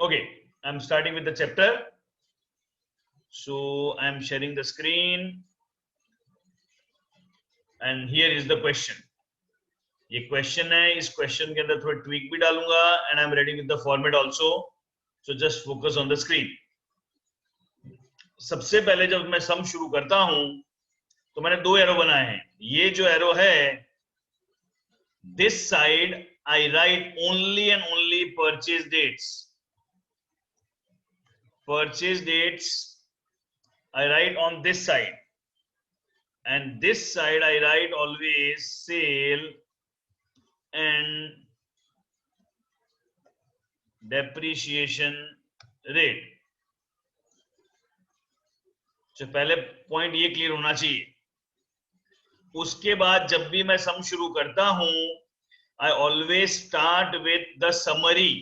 Okay, I'm starting with the chapter. So I'm sharing the screen. And here is the question. ये question है, इस question के अंदर थोड़ा ट्वीक भी डालूंगा and I am ready with the format also, so just focus on the screen. सबसे पहले जब मैं सम शुरू करता हूं तो मैंने दो एरो बनाए हैं. ये जो एरो है, this side I write only and only purchase dates. Purchase dates I write on this side, and this side I write always sale and depreciation rate. तो पहले पॉइंट ये क्लियर होना चाहिए. उसके बाद जब भी मैं सम शुरू करता हूं, I always start with the summary.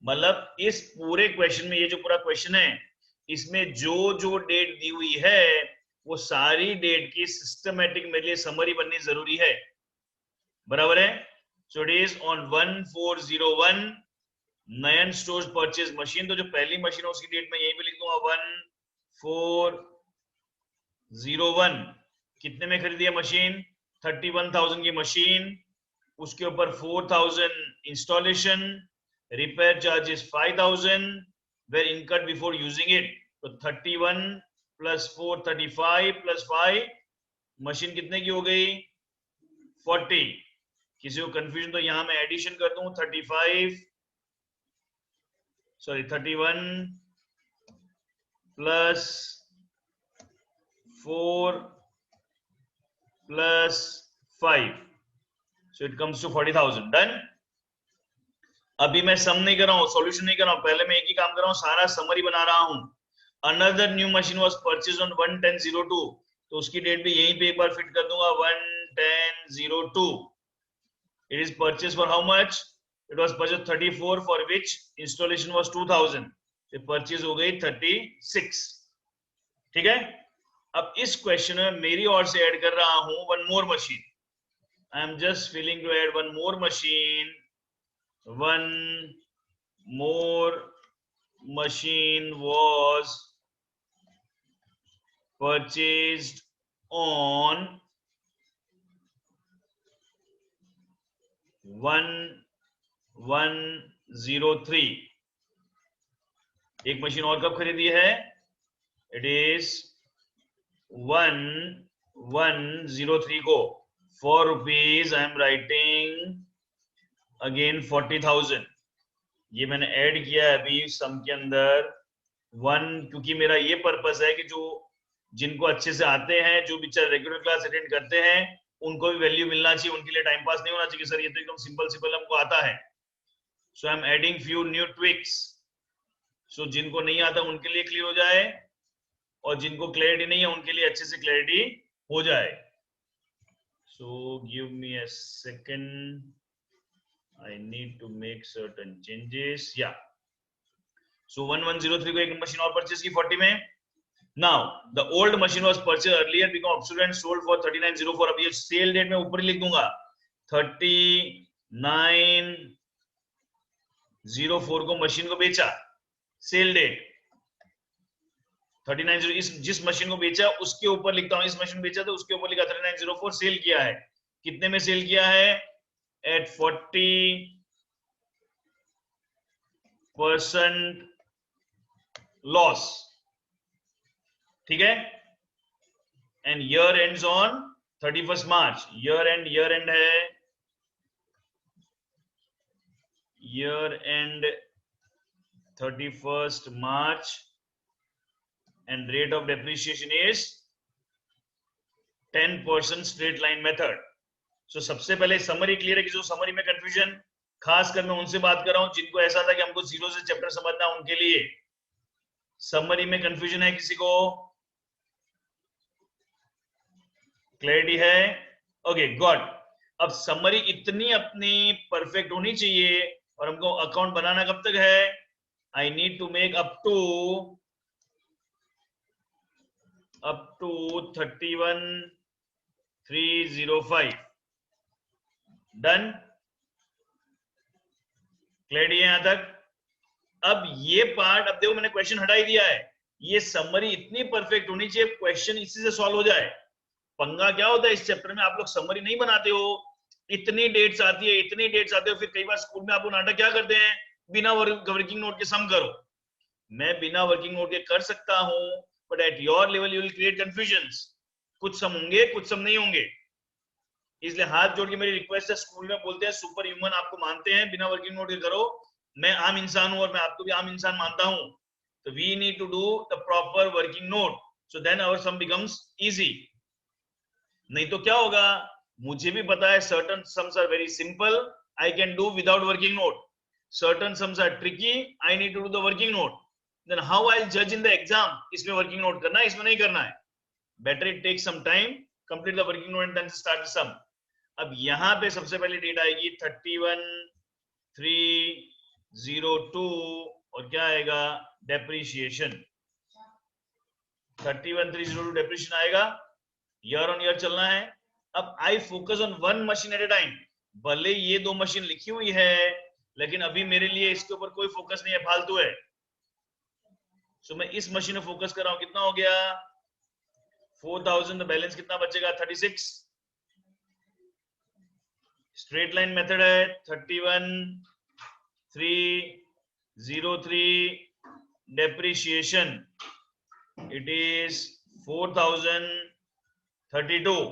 मतलब इस पूरे क्वेश्चन में, ये जो पूरा क्वेश्चन है, इसमें जो जो डेट दी हुई है वो सारी डेट की सिस्टमैटिक मेरे लिए समरी बननी जरूरी है. बराबर है. So it is on 1401 Nayan stores purchase machine. तो जो पहली मशीन है उसकी डेट मैं यहीं पे लिख दूंगा 1401. कितने में खरीदी है मशीन? 31,000 की मशीन. उसके ऊपर 4,000 installation, repair charges 5,000 were incurred before using it. तो 31 plus 4 35 plus 5, मशीन कितने की हो गई? 40. किसी को कंफ्यूजन तो यहां मैं एडिशन कर दूं. 31 plus 4 plus 5, so it comes to 40,000. Done. अभी मैं सम नहीं कर रहा हूं, सॉल्यूशन नहीं कर रहा हूं, पहले मैं एक ही काम कर रहा हूं, सारा समरी बना रहा हूं. Another new machine was purchase on 1/10/02. तो उसकी डेट भी यहीं पे एक बार फिट कर दूंगा 1/10/02. It is purchase for how much? It was purchase 34, for which installation was 2,000. तो परचेज हो गई 36. ठीक है. अब इस क्वेश्चन में मेरी ओर से ऐड कर रहा हूं one more machine. I am just feeling to add one more machine. One more machine was purchased on 1103. एक मशीन और कब खरीदी है? इट इज 1103 को. 4 rupees I am writing again 40,000. ये मैंने ऐड किया है अभी सम के अंदर 1, क्योंकि मेरा ये पर्पस है कि जो जिनको अच्छे से आते हैं, जो बेचारे रेगुलर क्लास अटेंड करते हैं, उनको भी वैल्यू मिलना चाहिए. उनके लिए टाइम पास नहीं होना चाहिए सर ये तो एकदम सिंपल सिंपल हमको आता है. So I am adding few new tweaks. So जिनको नहीं आता उनके लिए क्लियर हो जाए, और जिनको क्लैरिटी नहीं है उनके लिए अच्छे से क्लैरिटी हो जाए. So give me a second. I need to make certain changes. Yeah. So 1103 को एक मशीन और परचेज की 40 में. Now the old machine was purchased earlier, become obsolete and sold for 3904. अब ये सेल डेट में ऊपर लिख दूंगा 3904 को मशीन को बेचा. Sale date 3904. इस जिस मशीन को बेचा उसके ऊपर लिखता हूं. इस मशीन बेचा तो उसके ऊपर लिखा 3904. सेल किया है. कितने में सेल किया है? at 40% loss. ठीक है. and year ends on 31st March. year end है, year end 31st March, and rate of depreciation is 10% straight line method. So सबसे पहले समरी क्लियर है कि जो समरी में कंफ्यूजन, खासकर मैं उनसे बात कर रहा हूं जिनको ऐसा था कि हमको जीरो से चैप्टर समझना, उनके लिए समरी में कंफ्यूजन है. किसी को क्लैरिटी है? Okay God. अब समरी इतनी अपनी परफेक्ट होनी चाहिए, और हमको अकाउंट बनाना कब तक है? I need to make up to 31,305. Done. Clear है यहां तक? अब ये पार्ट, अब देखो मैंने क्वेश्चन हटा ही दिया है, ये समरी इतनी परफेक्ट होनी चाहिए क्वेश्चन इसी से सॉल्व हो जाए। पंगा क्या होता है इस चैप्टर में, आप लोग समरी नहीं बनाते हो, इतनी डेट्स आती है, इतनी डेट्स आती है, फिर कई बार स्कूल में आप लोग नाटक क्या करते हैं, बिना वर्किंग नोट के सम करो। मैं बिना वर्किंग नोट के कर सकता हूं, but at your level you will create confusions, कुछ सम होंगे कुछ सम नहीं होंगे। इसलिए हाथ जोड़ के मेरी रिक्वेस्ट है, स्कूल में बोलते हैं सुपर ह्यूमन आपको मानते हैं, बिना वर्किंग नोट के करो, मैं आम इंसान हूं और मैं आपको भी आम इंसान मानता हूं, तो we need to do the proper working note, so then our sum becomes easy. नहीं तो क्या होगा, मुझे भी पता है certain sums are very simple, I can do without working note, certain sums are tricky, I need to do the working note, then how I will जज in the exam, इसमें वर्किंग नोट करना है इसमें नहीं करना है, better it take some time, complete the working note and then start the sum. अब यहां पे सबसे पहले डेट आएगी 31,302 और क्या आएगा, डेप्रीशिएशन। 31,302 डेप्रीशिएशन आएगा, ईयर ऑन ईयर चलना है। अब I focus on one machine eight A time, भले ये दो मशीन लिखी हुई है लेकिन अभी मेरे लिए इसके ऊपर कोई फोकस नहीं है, फालतू है, सो मैं इस मशीन में फोकस कर रहा हूं। कितना हो गया 4,000, बैलेंस कितना बचेगा 36, स्ट्रेट लाइन मेथड है, 31,303 डेप्रीशिएशन, इट इज 4,032,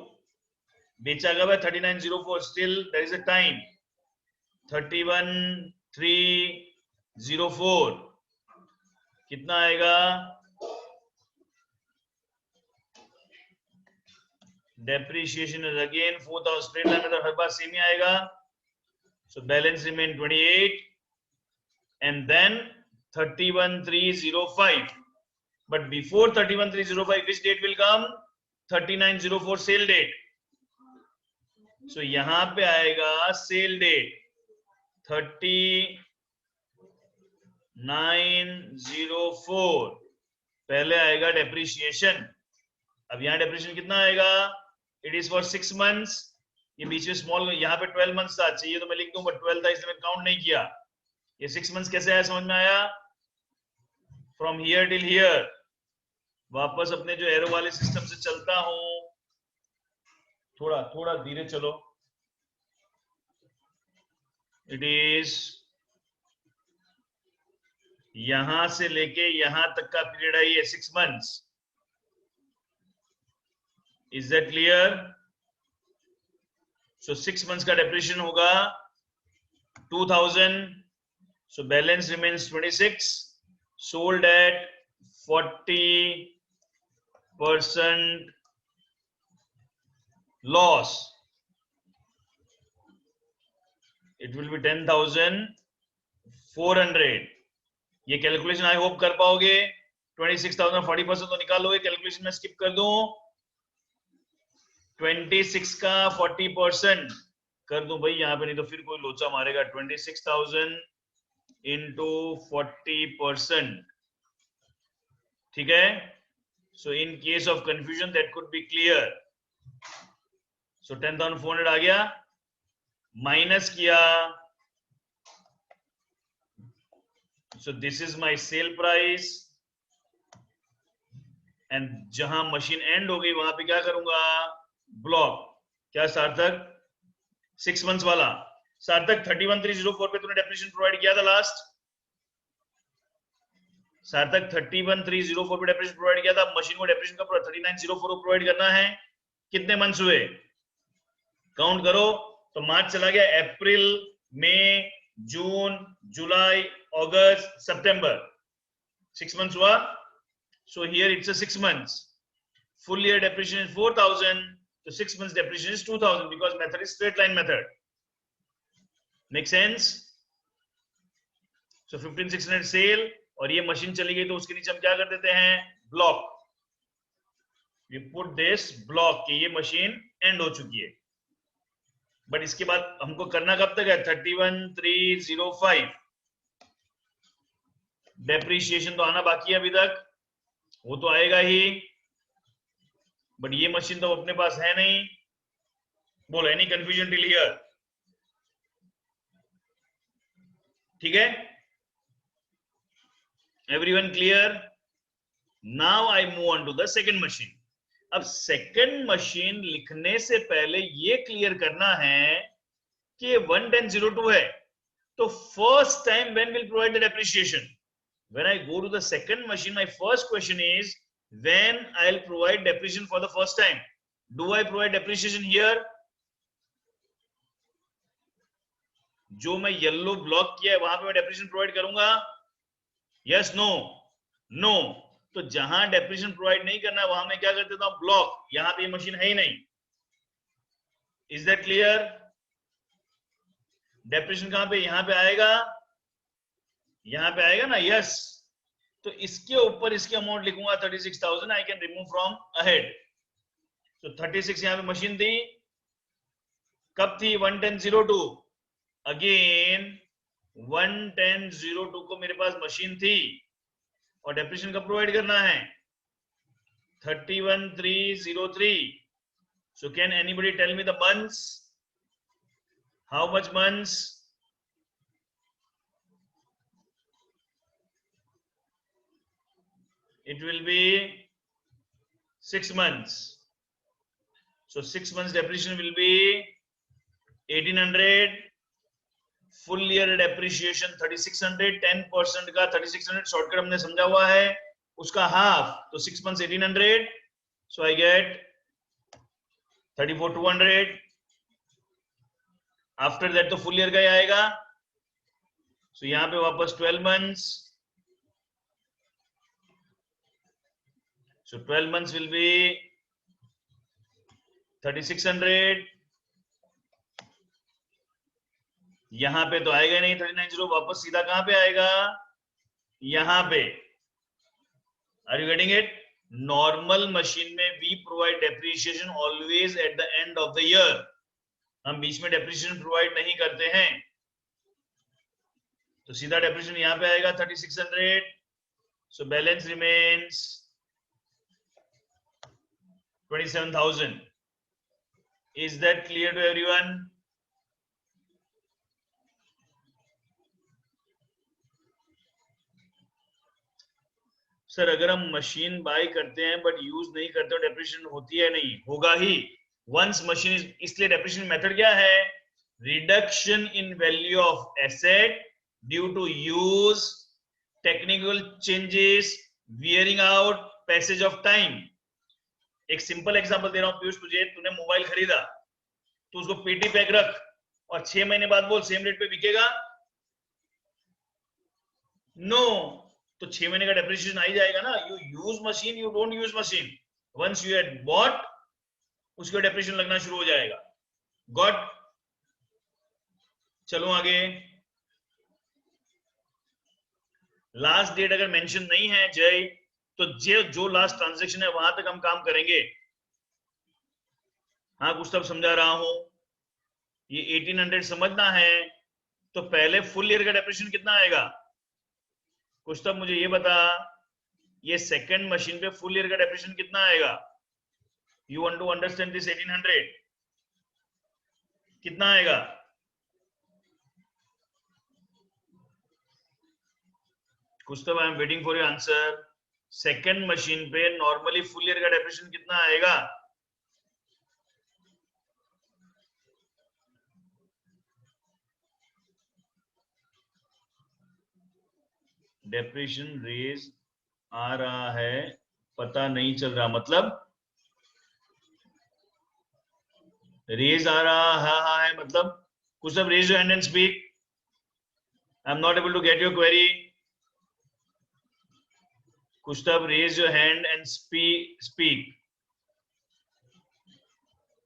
बेचा गया 3904, still there is a time, 31,304 कितना आएगा, depreciation is again 4,000, straight line में तो हर बार सेम ही आएगा, so balance remain 28 and then 31,305, but before 31,305 which date will come, 3904 sale date, so यहां पे आएगा सेल डेट 3904, पहले आएगा डेप्रीशिएशन। अब यहाँ डेप्रीशिएशन कितना आएगा, इट इज फॉर 6 months, ये बीच में स्मॉल, यहाँ पे 12 months था, चाहिए तो मैं लिख दूं बट 12 था इसलिए मैं काउंट नहीं किया। ये 6 months कैसे आया, समझ में आया, फ्रॉम हियर टिल हियर, वापस अपने जो एरो वाले सिस्टम से चलता हूं, थोड़ा थोड़ा धीरे चलो, इट इज यहां से लेके यहां तक का पीरियड है ये 6 months, is that clear. So 6 months का डेप्रीशिएशन होगा 2,000, so balance remains 26, sold at 40% loss, it will be 10,400। ये कैलकुलेशन आई होप कर पाओगे, 26,000 40% तो निकालोगे, कैलकुलेशन में स्किप कर दूं, 26 का 40% कर दूं भाई यहाँ पे, नहीं तो फिर कोई लोचा मारेगा, 26,000 into 40%, ठीक है। So in case of confusion that could be clear, so 10,400 आ गया, माइनस किया, so this is my sale price, and जहां मशीन एंड हो गई वहां पे क्या करूंगा, ब्लॉक, क्या सार्थक 6 months वाला, सार्थक 31,304 पे तूने डेफिनेशन प्रोवाइड किया था लास्ट, सार्थक 31,304 पे डेफिनेशन प्रोवाइड किया था, मशीन को डेफिनेशन का 3904 प्रोवाइड करना है, कितने मंथ्स हुए काउंट करो, तो मार्च चला गया, अप्रैल, मई, जून, जुलाई, अगस्त, सितंबर, 6 months हुआ, so here it's a 6 months, full year depreciation is 4,000, so 6 months depreciation is 2,000 because method is straight line method, make sense। so 15,600 sale, और ये मशीन चली गई तो उसके नीचे हम क्या कर देते हैं, block, we put this block कि ये मशीन एंड हो चुकी है, बट इसके बाद हमको करना कब तक है, 31,305, डेप्रीशिएशन तो आना बाकी है अभी तक, वो तो आएगा ही, बट ये मशीन तो अपने पास है नहीं, बोलो एनी कंफ्यूजन टिल हियर, ठीक है। Everyone clear? Now I move on to the second machine. अब सेकंड मशीन लिखने से पहले ये क्लियर करना है कि 11002 है, तो first time when will provide the depreciation? When I go to the second machine, my first question is when I'll provide depreciation for the first time. Do I provide depreciation here? जो मैं yellow block किया है वहां पे मैं depreciation provide करूंगा? Yes no? No. तो जहां डेप्रिसिएशन प्रोवाइड नहीं करना वहां मैं क्या कर देता हूं? ब्लॉक। यहां पे ये मशीन है ही नहीं। Is that clear? डेप्रिसिएशन कहां पे? यहां पे आएगा, यहां पे आएगा ना? यस। तो इसके ऊपर इसकी अमाउंट लिखूंगा 36,000। I can remove from ahead. तो 36 यहां पे मशीन थी, कब थी? 11002। अगेन 11002 को मेरे पास मशीन थी और डेप्रिसिएशन कब प्रोवाइड करना है? 31,303। So can anybody tell me the months? How much months? It will be 6 months. So 6 months depreciation will be 1800. Full year depreciation 3600. 10% का 3600 शॉर्टकट हमने समझा हुआ है, उसका हाफ, तो 6 months 1800. So I get 34,200. After that तो फुल ईयर का ही आएगा। सो यहां पे वापस 12 months. So 12 months will be 3600. यहां पे तो आएगा नहीं 39,000, वापस सीधा कहां पे आएगा? यहां पे। Are you getting it? Normal machine में we provide depreciation always at the end of the year. हम बीच में डेप्रिसिएशन प्रोवाइड नहीं करते हैं। तो सीधा डेप्रिसिएशन यहां पे आएगा 3600. So balance remains 27,000. Is that clear to everyone? Sir अगर हम मशीन बाय करते हैं बट यूज नहीं करते हो, डेप्रिसिएशन होती है? नहीं, होगा ही। वंस मशीन, इसलिए डेप्रिसिएशन मेथड क्या है? Reduction in value of asset due to use, technical changes, wearing out, passage of time. एक सिंपल एग्जांपल दे रहा हूं पीयूष तुझे। तूने मोबाइल खरीदा, तो उसको पेटी पैक रख और 6 महीने बाद बोल सेम रेट पे बिकेगा? नो। तो 6 महीने का डेप्रिसिएशन आ ही जाएगा ना। You use machine, you don't use machine. Once you had bought, उसके डेप्रिसिएशन लगना शुरू हो जाएगा। गॉट? चलो आगे। लास्ट डेट अगर मेंशन नहीं है जय, तो जो लास्ट ट्रांजैक्शन है वहां तक हम काम करेंगे। हाँ कुछ तब समझा रहा हूं। ये 1800 समझना है, तो पहले फुल ईयर का डेप्रिसिएशन कितना आएगा? कुछ तब मुझे ये बता, ये सेकंड मशीन पे फुल ईयर का डेप्रिसिएशन कितना आएगा? You want to understand this 1800 कितना आएगा? कुछ तब I am waiting for your answer. Second machine पे नॉर्मली फुल ईयर का डेप्रिसिएशन कितना आएगा? डेप्रिसिएशन रेज आ रहा है, पता नहीं चल रहा, मतलब रेज आ रहा है मतलब? कुछ सब raise your hand and speak. I am not able to get your query. कुछ तब raise your hand and speak.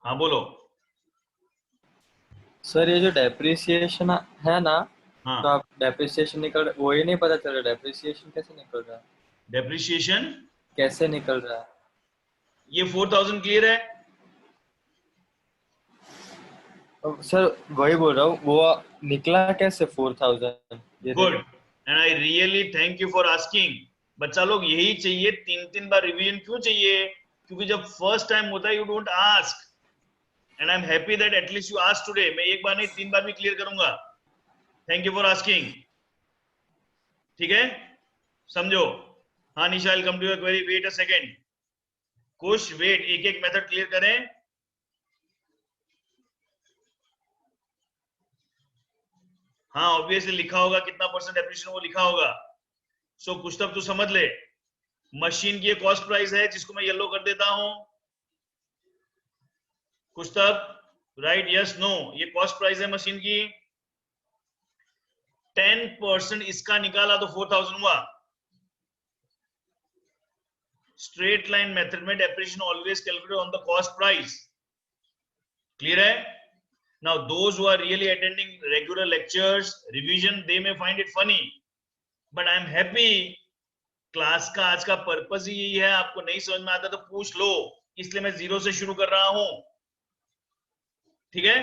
हाँ बोलो। सर ये जो डेप्रिसिएशन है ना, हाँ, तो आप डेप्रिसिएशन निकल, वो ही नहीं पता चल रहा डेप्रिसिएशन कैसे निकल रहा है? डेप्रिसिएशन कैसे निकल रहा है? ये 4,000 क्लियर है? सर वही बोल रहा हूँ, वो निकला कैसे 4,000? Good, and I really thank you for asking. बच्चा लोग यही चाहिए, 3-3 बार रिवीजन क्यों चाहिए? क्योंकि जब फर्स्ट टाइम होता है you don't ask, and I am happy that at least you ask today. मैं एक बार नहीं 3 बार भी क्लियर करूंगा। Thank you for asking. ठीक है, समझो। हाँ Nisha, come to your query, wait a second. कुछ वेट, एक एक मेथड क्लियर करें। हाँ ऑब्वियसली लिखा होगा कितना परसेंट डेप्रिसिएशन, वो लिखा होगा। सो कुछ तब तो समझ ले, मशीन की कॉस्ट प्राइस है जिसको मैं येलो कर देता हूं। कुछ तब राइट, यस नो, ये कॉस्ट प्राइस है मशीन की। 10% इसका निकाला तो 4000 हुआ। स्ट्रेट लाइन मेथड में depreciation always calculated on the cost price. Clear है? Now those who are really attending regular lectures, revision, they may find it funny, but I am happy class का आज का पर्पस ही यही है, आपको नहीं समझ में आता तो पूछ लो, इसलिए मैं 0 से शुरू कर रहा हूं, ठीक है?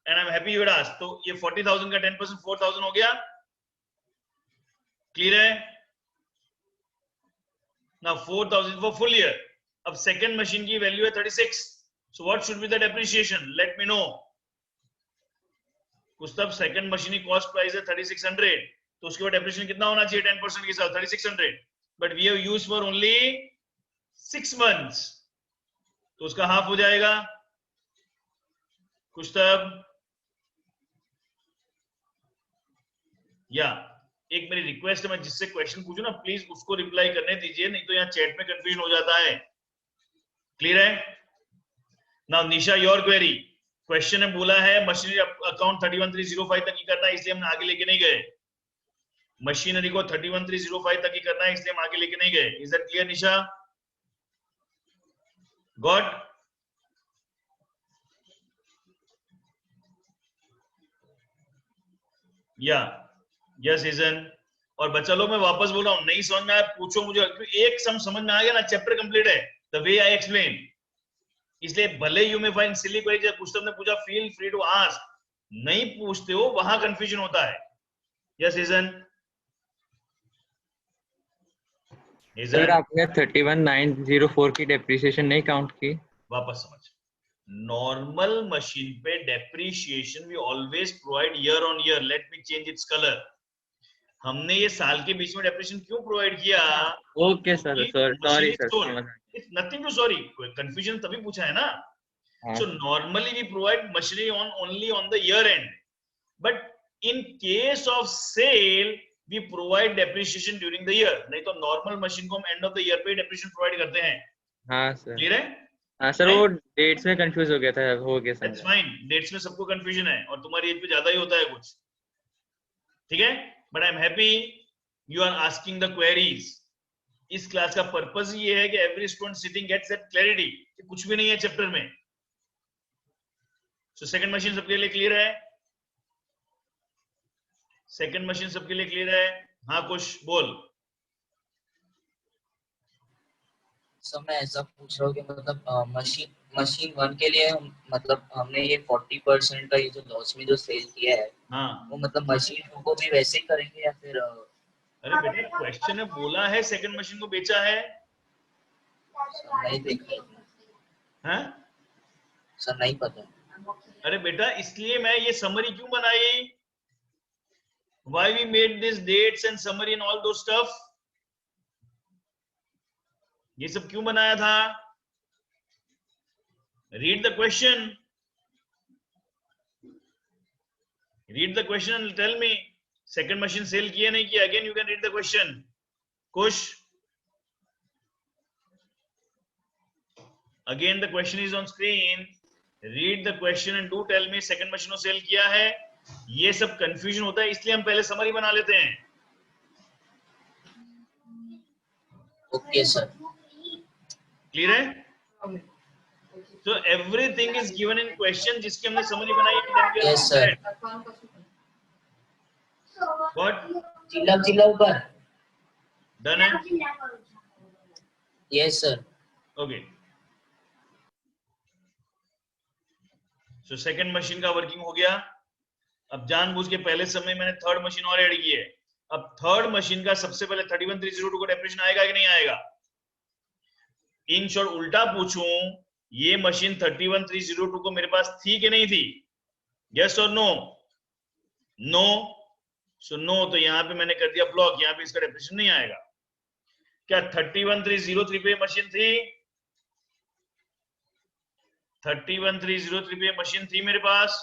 And I am happy you asked. तो ये 40,000 का 10% 4,000 हो गया। क्लियर है? Now 4,000 for full year। अब सेकंड मशीन की वैल्यू है 36, so what should be the depreciation? Let me know। कुछ तब सेकंड मशीन की कॉस्ट प्राइस है 3600, तो उसके बाद डेप्रिसिएशन कितना होना चाहिए 10% के साथ 3600, but we have used for only 6 months, तो उसका हाफ हो जाएगा। कुछ तब या एक मेरी रिक्वेस्ट है, मैं जिससे क्वेश्चन पूछूं ना प्लीज उसको रिप्लाई करने दीजिए, नहीं तो यहाँ चैट में कंफ्यूजन हो जाता है। क्लियर है? Now Nisha your query. Question ने बोला है मशीनरी अकाउंट 31305 तक ही करना है, इसलिए हम आगे लेके नहीं गए। मशीनरी को 31305 तक ही करना है, इसलिए हम आगे लेके नहीं गए। Is that clear Nisha? Got? या यस इजन। और बच्चा लोग मैं वापस बोल रहा हूं, नहीं समझ में आया पूछो मुझे, एक समझ में आ गया ना, चैप्टर कंप्लीट है द वे आई एक्सप्लेन। इसलिए भले यू में फाइंड सिली क्वेरी, जब कुछ ने पूछा फील फ्री टू आस्क, नहीं पूछते हो वहां कंफ्यूजन होता है। यस इजन। सर आपने 31904 की डेप्रिसिएशन नहीं काउंट की? वापस समझ, नॉर्मल मशीन पे depreciation we always provide year on year. Let me change its colour. हमने ये साल के बीच में डेप्रिसिएशन क्यों प्रोवाइड किया? Okay sir, sorry sir, it's nothing to sorry, confusion तभी पूछा है ना। So normally we provide machinery only on the year end, but in case of sale we provide depreciation during the year। नहीं तो normal machine को हम end of the year पे depreciation provide करते हैं। हाँ सर। क्लियर है? हाँ सर, वो डेट्स में कंफ्यूज हो गया था, हो गया सर। That's fine, डेट्स में सबको कंफ्यूजन है और तुम्हारी एज पे ज्यादा ही होता है कुछ, ठीक है? But I'm happy you are asking the queries। इस क्लास का पर्पस ये है कि every student sitting gets that clarity कि कुछ भी नहीं है चैप्टर में। So सेकंड मशीन सबके लिए क्लियर है? सेकंड मशीन सबके लिए क्लियर है? हाँ कुछ बोल। सर मैं ऐसा पूछ रहा हूँ कि मतलब मशीन 1 के लिए मतलब हमने ये 40% का ये जो लॉस में जो सेल किया है, हाँ वो मतलब मशीन 2 को भी वैसे ही करेंगे या फिर? अरे बेटा क्वेश्चन ने बोला है सेकंड मशीन को बेचा है। नहीं देखा हाँ सर, नहीं पता। अरे बेटा इसलिए मैं ये समरी क्यों बनाई, why we made this dates and summary and all those stuff, ये सब क्यों बनाया था? read the question and tell me second machine sale किया नहीं किया। again you can read the question। kush again the question is on screen, read the question and do tell me second machine को cell किया है। ये सब confusion होता है, इसलिए हम पहले समरी बना लेते हैं। Okay sir. क्लियर है? So everything is given in question जिसकी हमने समरी बनाई है। Yes sir. What? चिल्ला ऊपर। Done है? Yes sir. Okay। So second machine का वर्किंग हो गया। अब जानबूझ के पहले समय मैंने थर्ड मशीन और ऐड की है। अब थर्ड मशीन का सबसे पहले 31302 को डेप्रिसिएशन आएगा कि नहीं आएगा? इन शॉर्ट उल्टा पूछूं, ये मशीन 31302 को मेरे पास थी कि नहीं थी? यस और नो? नो। सो नो, तो यहां पे मैंने कर दिया ब्लॉक, यहां पे इसका डेप्रिसिएशन नहीं आएगा। क्या 31303 पे मशीन थी? 31303 पे मशीन थी मेरे पास?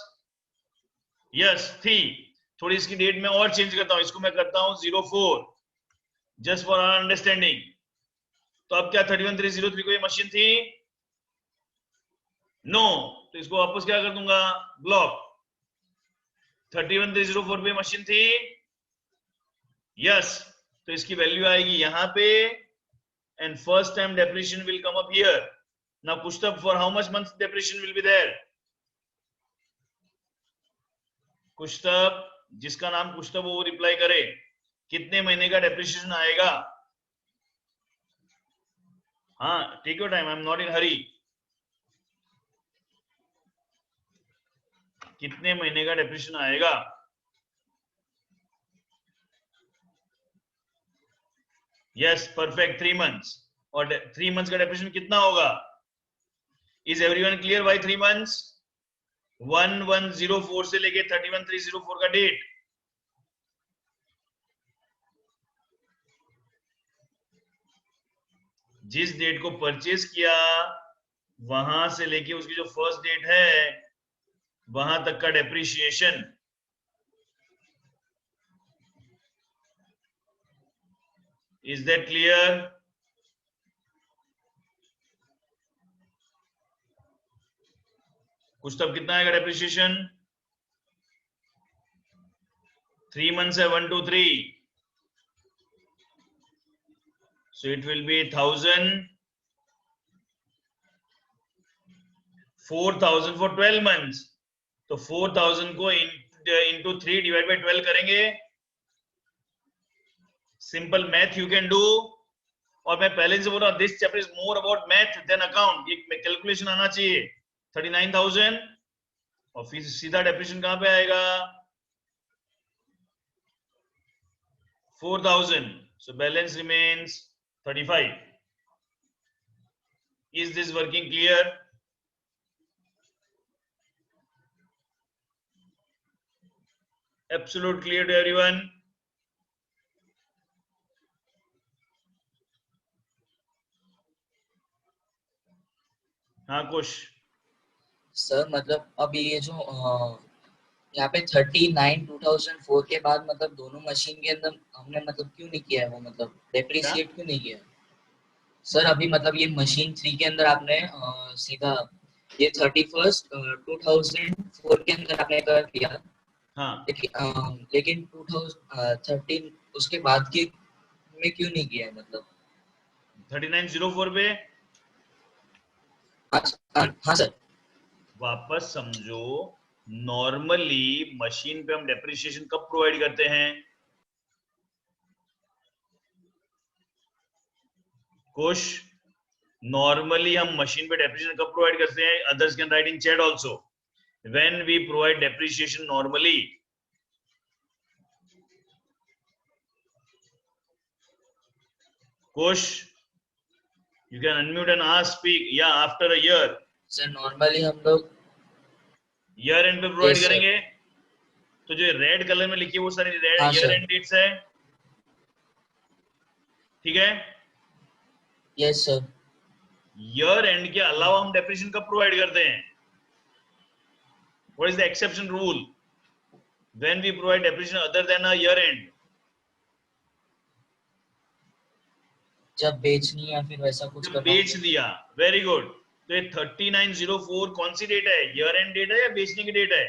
यस थी। थोड़ी इसकी डेट में और चेंज करता हूं, इसको मैं करता हूं 04 जस्ट फॉर आवर अंडरस्टैंडिंग। तो अब क्या 31303 को ये मशीन थी? नो तो इसको वापस क्या कर दूंगा? ब्लॉक। 31304 पे मशीन थी? यस तो इसकी वैल्यू आएगी यहां पे and first time depreciation will come up here. Now कुश्तब for how much month depreciation will be there? कुश्तब, जिसका नाम कुश्तब वो रिप्लाई करे, कितने महीने का डेप्रिसिएशन आएगा? हाँ take your time, I am not in hurry. कितने महीने का डेप्रिसिएशन आएगा? Yes perfect 3 months. और 3 मंथ्स का डेप्रिसिएशन कितना होगा? Is everyone clear by 3 months? 1104 से लेके 31304 का डेट। जिस डेट को परचेज किया वहां से लेके उसकी जो फर्स्ट डेट है वहां तक का डेप्रिसिएशन। Is that clear? कुछ तब कितना आएगा डेप्रिसिएशन? 3 मंथ्स है 1 2 3, so it will be 1000 4000 for 12 months। तो 4000 को into 3 डिवाइड बाय 12 करेंगे। Simple math you can do. और मैं पहले से बोल रहा हूं this chapter is more about math than account. ये कैलकुलेशन आना चाहिए। 39000 और फिर सीधा डेप्रिसिएशन कहां पे आएगा? 4000, so balance remains 35। is this working clear? Absolute clear to everyone? हाँ कुछ सर मतलब अभी ये जो यहाँ पे 39 2004 के बाद मतलब दोनों मशीन के अंदर हमने मतलब क्यों नहीं किया है वो, मतलब डेप्रिसिएट क्यों नहीं किया सर? अभी मतलब ये मशीन 3 के अंदर आपने सीधा ये 31 2004 के अंदर आपने कर दिया। हाँ लेकिन 2013 उसके बाद के में क्यों नहीं किया है मतलब? 3904 पे हाँ सर। वापस समझो। नॉर्मली मशीन पे हम डेप्रिसिएशन कब प्रोवाइड करते हैं? कुछ नॉर्मली हम मशीन पे डेप्रिसिएशन कब प्रोवाइड करते हैं? Others can write in chat also. When we provide depreciation normally, कुछ you can unmute and ask speak. या after a year sir normally हम लोग ईयर एंड पे प्रोवाइड Yes, sir. करेंगे। तो जो रेड कलर में लिखी है वो सारी हाँ, ईयर sir. एंड डेट्स है। ठीक है? Yes sir. ईयर एंड के अलावा हम डेप्रिसिएशन कब प्रोवाइड करते हैं? What is the exception rule when we provide depreciation other than a year end? जब बेचनी या फिर वैसा कुछ जब करना बेच हो। दिया। Very good. तो ये 3904 कौन सी डेट है? ईयर एंड डेट है या बेचने की डेट है?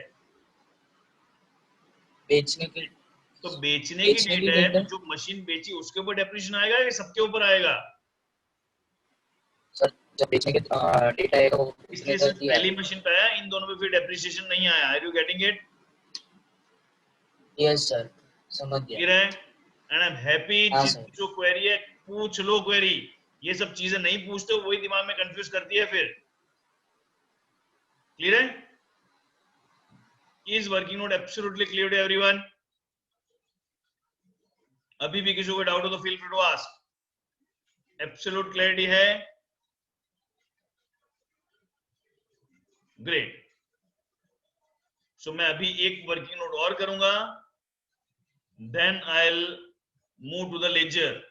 बेचने के तो बेचने की डेट है डेट तो है जो मशीन बेची उसके ऊपर डेप्रिसिएशन आएगा या सबके ऊपर आएगा? सर। जब बेचने के डेट आएगा वो इसलिए उसमें सिर्फ कर दिया पहली है। मशीन पे आया, इन दोनों पे फिर डेप्रिसिएशन नहीं आया। Are you getting it? Yes sir समझ गया। क्लियर है? And I am happy. हाँ सर। जो क्वेरी है पूछ लो क्वेरी। ये सब चीजें नहीं पूछते हो वही दिमाग में कंफ्यूज करती है फिर। क्लियर है? Is working note absolutely clear to everyone? अभी भी किसी को डाउट हो तो feel free to ask. Absolute clarity है? ग्रेट। सो मैं अभी एक वर्किंग नोट और करूंगा, then I will move to the lecture.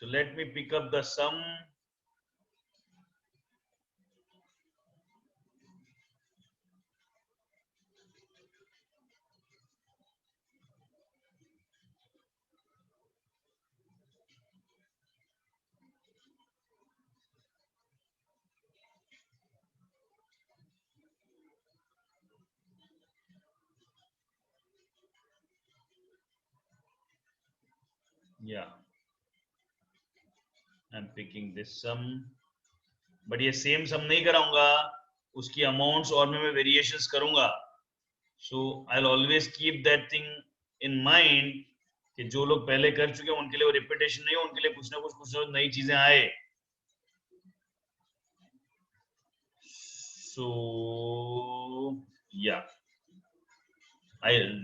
So let me pick up the sum. Yeah, I'm picking this sum. But ये same sum नहीं कराऊंगा, उसकी अमाउंट्स और मैं वेरिएशंस करूंगा. So I will always keep that thing in mind कि जो लोग पहले कर चुके हैं उनके लिए वो रिपीटेशन नहीं हो, उनके लिए कुछ ना कुछ नई चीजें आए. So yeah,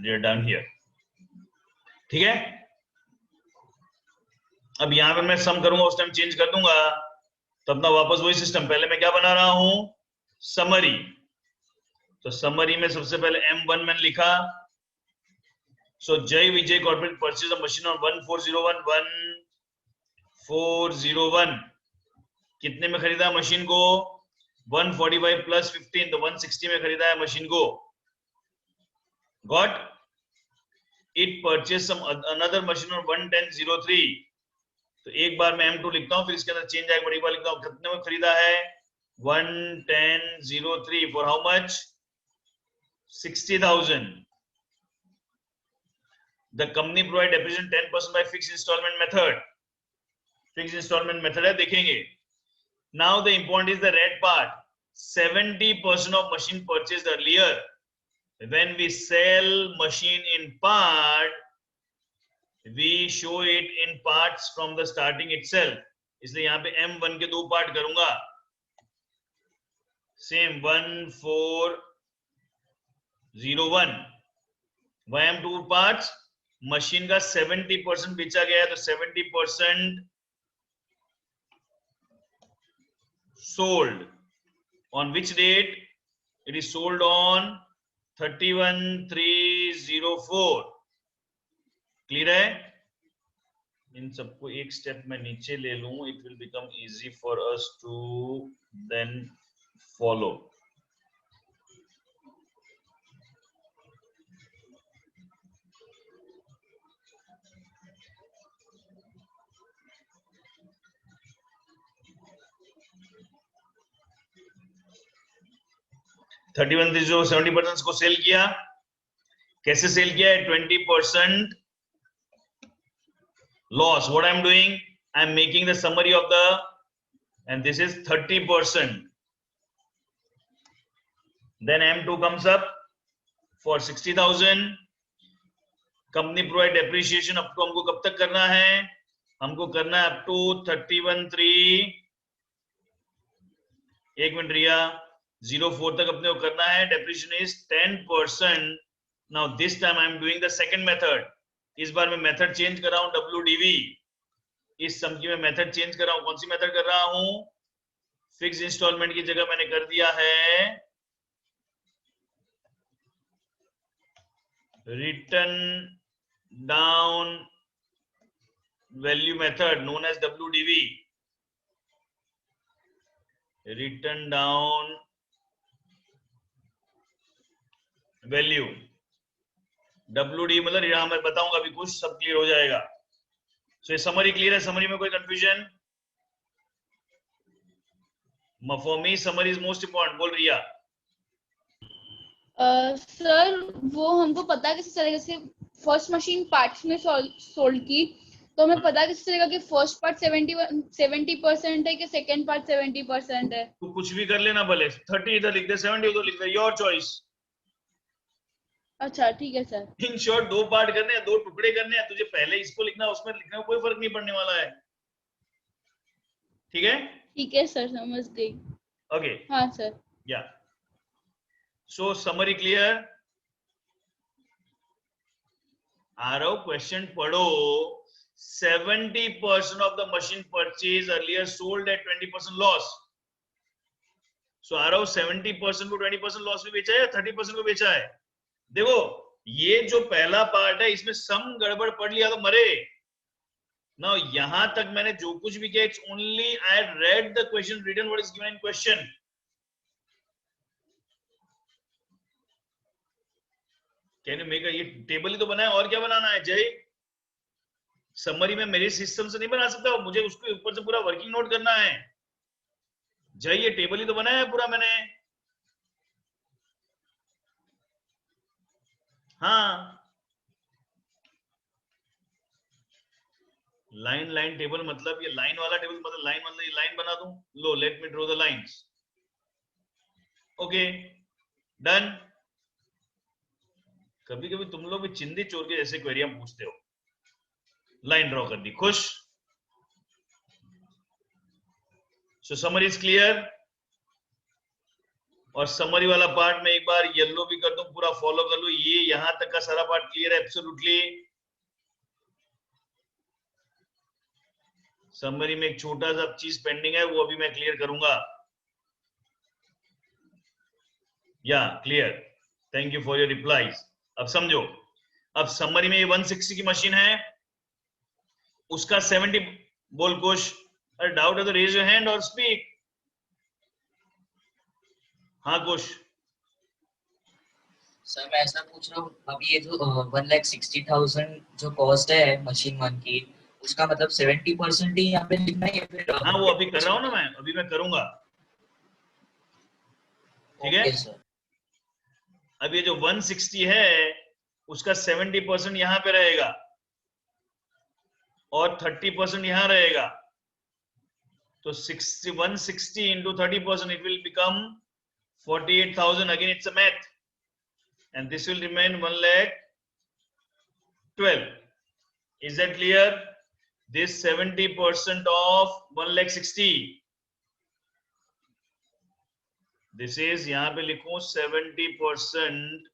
they're done here. ठीक है. अब यहाँ पे मैं सम करूंगा, उस टाइम चेंज कर दूंगा, तो अपना वापस वही सिस्टम. पहले मैं क्या बना रहा हूं, समरी. तो समरी में सबसे पहले M1 मैंने लिखा. So Jay Vijay corporate purchase a machine on 1401 कितने में खरीदा मशीन को, 145 प्लस 15, तो 160 में खरीदा है मशीन को. Got it purchase some another machine on 11003. तो एक बार मैं M2 लिखता हूं, फिर इसके अंदर चेंज आएगा, एक बार लिखता हूं कितने में खरीदा है, 11003 for how much, 60,000. The company provide depreciation 10% by fixed installment method. Fixed installment method है, देखेंगे. Now the important is the red part. 70% of machine purchased earlier. When we sell machine in part, we show it in parts from the starting itself. इसलिए यहाँ पे M1 के 2 part करूंगा. Same 1401. Why M 2 parts? Machine का 70% बेचा गया है, तो 70% sold. On which date? It is sold on 31/3/04. Clear है. इन सबको एक स्टेप में नीचे ले लूं, it will become easy for us to then follow. Thirty one 70% को सेल किया. कैसे सेल किया है, 20% loss. What I'm doing, I'm making the summary of the, and this is 30%. Then M2 comes up for 60,000. Company provide depreciation up to, हमको कब तक करना है, हमको करना है up to 31/3, एक मिनट रिया, 04 तक अपने को करना है. Depreciation is 10%. Now this time I'm doing the second method. इस बार मैं मेथड चेंज कर रहा हूं, WDV. इस सम की मैं मेथड चेंज कर रहा हूं. कौन सी मेथड कर रहा हूं, फिक्स इंस्टॉलमेंट की जगह मैंने कर दिया है written down value method known as WDV. Written down value, WD मतलब यहां मैं बताऊंगा अभी, कुछ सब क्लियर हो जाएगा. सो ये समरी क्लियर है. समरी में कोई confusion? For me summary is most important. बोल रिया. सर वो हमको पता किस तरीके से फर्स्ट मशीन पार्ट्स में सोल्ड की, तो हमें पता किस तरीके कि फर्स्ट पार्ट 70% है कि सेकंड पार्ट 70% है. तू कुछ भी कर लेना, भले 30 इधर लिख दे, 70 उधर लिख दे, योर चॉइस. अच्छा ठीक है सर. इन शॉर्ट 2 पार्ट करने हैं, 2 टुकड़े करने हैं. तुझे पहले इसको लिखना, उसमें लिखना, कोई फर्क नहीं पड़ने वाला है. ठीक है. ठीक है सर, समझ गई. ओके. हाँ सर. या सो समरी क्लियर. आरव क्वेश्चन पढ़ो. 70% of the machine purchase earlier sold at 20% loss. So Aarav 70% को 20% लॉस में बेचा है या 30% को बेचा है? देखो ये जो पहला पार्ट है, इसमें सम गड़बड़ पढ़ लिया तो मरे. नाउ यहां तक मैंने जो कुछ भी किया, it's only I read the question written what is given in question. Can you make ये टेबल ही तो बनाया, और क्या बनाना है जय? समरी में मेरे सिस्टम से नहीं बना सकता, मुझे उसके ऊपर से पूरा वर्किंग नोट करना है. जय ये टेबल ही तो बनाया है पूरा मैंने. हाँ, लाइन लाइन टेबल मतलब ये लाइन वाला टेबल, मतलब लाइन मतलब ये लाइन बना दूं. लो let me draw the lines. Okay done. कभी कभी तुम लोग भी चिंदी चोर के जैसे क्वेरियां पूछते हो. लाइन ड्रॉ कर दी, खुश. सो समरी इज क्लियर. और समरी वाला पार्ट में एक बार येलो भी कर दूं, पूरा फॉलो कर लो. ये यहां तक का सारा पार्ट क्लियर है एब्सोल्युटली. समरी में एक छोटा सा चीज पेंडिंग है, वो अभी मैं क्लियर करूंगा. या clear, thank you for your replies. अब समझो, अब समरी में ये 160 की मशीन है, उसका 70. बोल कुछ, अरे डाउट है तो रेज योर हैंड और स्पीक. हाँ कुछ. सर मैं ऐसा पूछ रहा हूँ, अभी ये जो 1,60,000 जो कॉस्ट है मशीन 1 की, उसका मतलब 70% ही यहाँ पे लिखना है या फिर? हाँ वो अभी कर रहा हूँ ना मैं, अभी मैं करूंगा. ठीक है. Okay sir. अब ये जो 160 है उसका 70% यहां पे रहेगा और 30% यहां रहेगा. तो 160 into 30%, it will become 48,000. Again it's a math, and this will remain 1,12,000. Is that clear? This 70% of 1,60,000. This is, यहां पे लिखूं 70%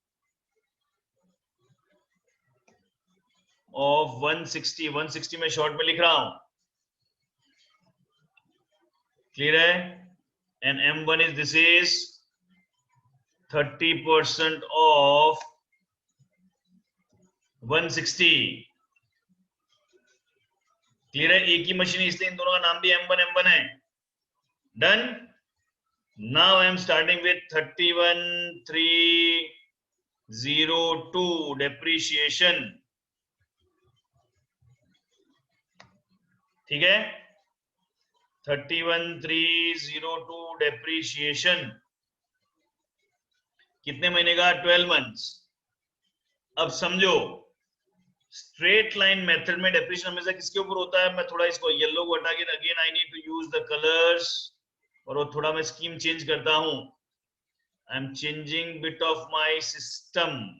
of 160. 160 में शॉर्ट में लिख रहा हूं. क्लियर है? And M1 is, this is 30% of 160. Clear है? एक ही मशीन है इसलिए इन दोनों का नाम भी M1 है. Done. Now I am starting with 31,302 depreciation. ठीक है? 31,302 depreciation. कितने महीने का? 12 months. अब समझो, स्ट्रेट लाइन मेथड में डेप्रिसिएशन हमेशा किसके ऊपर होता है? मैं थोड़ा इसको येलो को हटा के, again I need to use the colours, और वो थोड़ा मैं स्कीम चेंज करता हूं. I am changing bit of my system.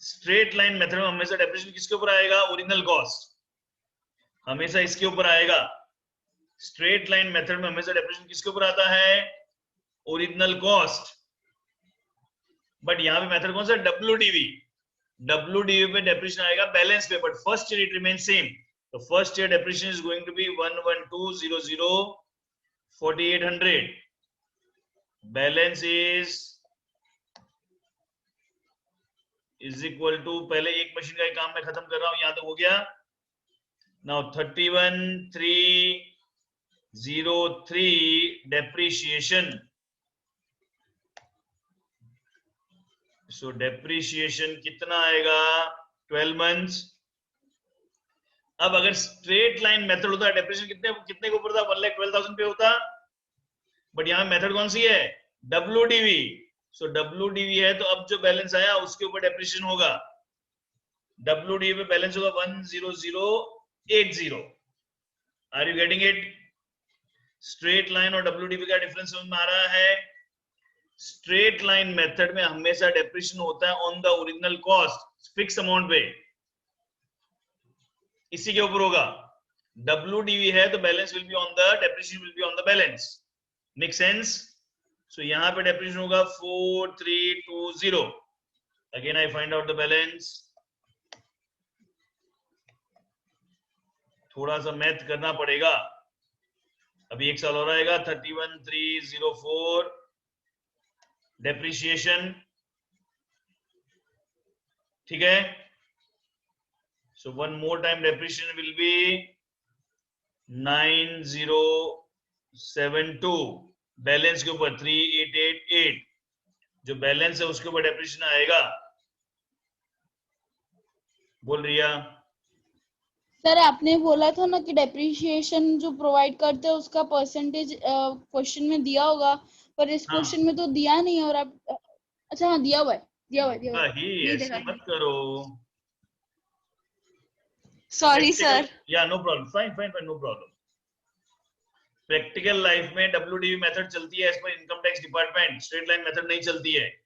Straight line method में हमेशा डेप्रिसिएशन किसके ऊपर आएगा? Original cost. हमेशा इसके ऊपर आएगा. स्ट्रेट लाइन मेथड में हमेशा डेप्रिसिएशन किसके ऊपर आता है? Original cost. बट यहां पे मेथड कौन सा? WDV. WDV पे डेप्रिसिएशन आएगा बैलेंस पे, but first year it remain same. तो first year depreciation is going to be 112,000 4800. Balance is equal to, पहले एक मशीन का ही काम मैं खत्म कर रहा हूं, यहां तक हो गया. Now 31,303 depreciation. सो डेप्रिसिएशन कितना आएगा? 12 months. अब अगर स्ट्रेट लाइन मेथड होता है, डेप्रिसिएशन कितने के ऊपर था? 1,12,000 पे होता. बट यहां मेथड कौन सी है? WDV. सो WDV है तो अब जो बैलेंस आया उसके ऊपर डेप्रिसिएशन होगा. WDV पे बैलेंस होगा 10080. Are you getting it? Straight line और WDV का डिफरेंस समझ में आ रहा है? स्ट्रेट लाइन मेथड में हमेशा डेप्रिसिएशन होता है on the original cost, fix amount पे, इसी के ऊपर होगा. WDV है तो balance will be on the, depreciation will be on the balance. Make sense? So यहां पे डेप्रिसिएशन होगा 4320. Again I find out the balance. थोड़ा सा मैथ करना पड़ेगा. अभी एक साल और आएगा. 31,304 डेप्रिसिएशन. ठीक है? So one more time depreciation will be 9072 balance के ऊपर 3888 जो बैलेंस है उसके ऊपर डेप्रिसिएशन आएगा। बोल रिया। सर आपने बोला था ना कि डेप्रिसिएशन जो प्रोवाइड करते हैं उसका परसेंटेज क्वेश्चन में दिया होगा, पर इस हाँ। क्वेश्चन में तो दिया नहीं है। और आप अच्छा हाँ दिया हुआ है, दिया हुआ है, दिया हुआ है। ही नहीं ऐसे देखा। मत करो। Sorry sir. या no problem, fine fine fine, no problem. Practical life में WDV मेथड चलती है as per income tax department, straight line method नहीं चलती है।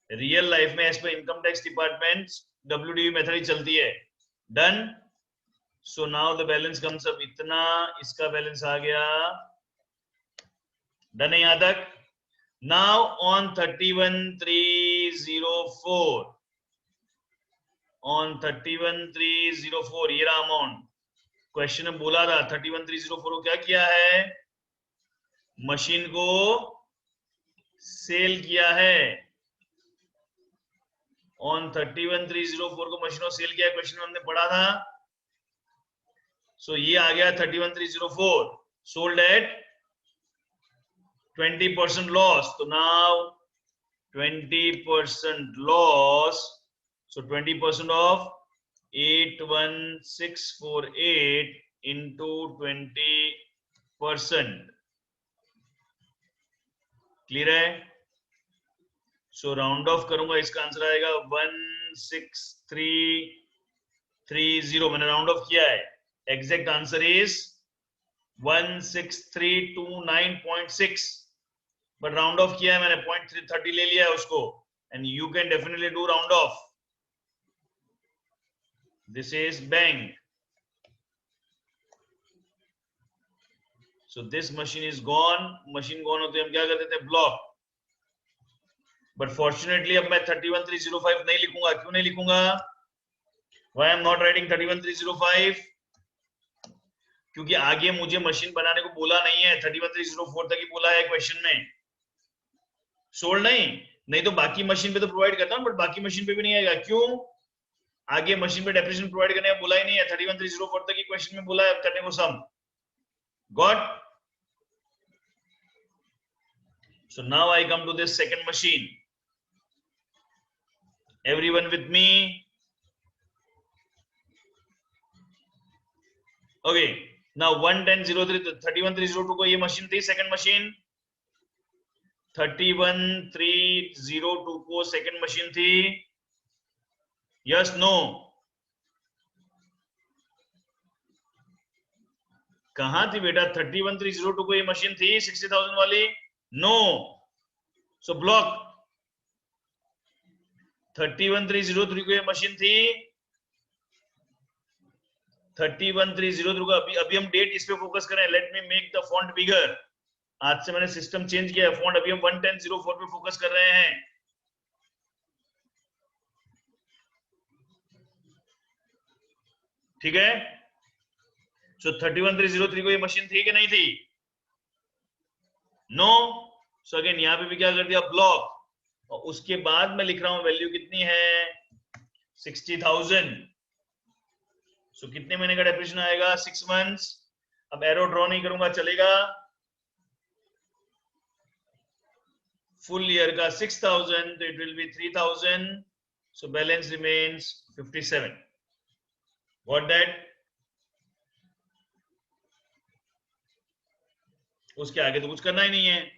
रियल लाइफ में as per income tax department WDV method ही चलती है। Done. So now the balance comes up इतना, इसका बैलेंस आ गया। डन है यहां तक? नाउ ऑन 31304, ऑन 31304 ये रहा अमाउंट। क्वेश्चन में बोला था 31304 को क्या किया है, मशीन को सेल किया है। ऑन 31304 को मशीन को सेल किया है, क्वेश्चन में हमने पढ़ा था। सो ये आ गया 31304 सोल्ड एट 20% लॉस। तो now 20% loss, so 20% of 81648 into 20%। Clear है? सो राउंड ऑफ करूंगा, इसका आंसर आएगा 16330। मैंने राउंड ऑफ किया है। Exact answer is 16329.6, but round of किया है मैंने, 0.30 ले लिया है उसको। And you can definitely do round of. This is bank. So this machine is gone. Machine gone होते हम क्या करते थे, ब्लॉक। But fortunately अब मैं 31305 नहीं लिखूंगा। क्यों नहीं लिखूंगा? Why I am not writing 31305? क्योंकि आगे मुझे मशीन बनाने को बोला नहीं है, 31304 तक ही बोला है क्वेश्चन में। सोल्ड नहीं तो बाकी मशीन पे तो प्रोवाइड करता हूं, बट बाकी मशीन पे भी नहीं आएगा। क्यों? आगे मशीन पे डेप्रिसिएशन प्रोवाइड करने का बोला ही नहीं है। 31304 तक की क्वेश्चन में बोला है करने को sum. Got? So now I come to this second machine. Everyone with me? Okay, now 11003 31302 को ये मशीन थी, सेकंड मशीन। 31302 को सेकंड मशीन थी। Yes no? कहां थी बेटा? 31302 को ये मशीन थी 60,000 वाली? नो। So block. 31303 को ये मशीन थी। 31303 को अभी हम डेट इस पे फोकस करें। Let me make the font bigger. आज से मैंने सिस्टम चेंज किया है, फॉन्ट अभी हम 11004 पे फोकस कर रहे हैं। ठीक है? सो 31303 को ये मशीन थी कि नहीं थी? नो। सो अगेन यहां पे भी क्या कर दिया, ब्लॉक। और उसके बाद मैं लिख रहा हूं वैल्यू कितनी है, 60,000। सो कितने महीने का डेप्रिसिएशन आएगा, 6 मंथ्स। अब एरो ड्रॉ नहीं करूंगा, चलेगा। फुल ईयर का 6,000, तो it will B 3,000। So balance remains 57। Got that? उसके आगे तो कुछ करना ही नहीं है।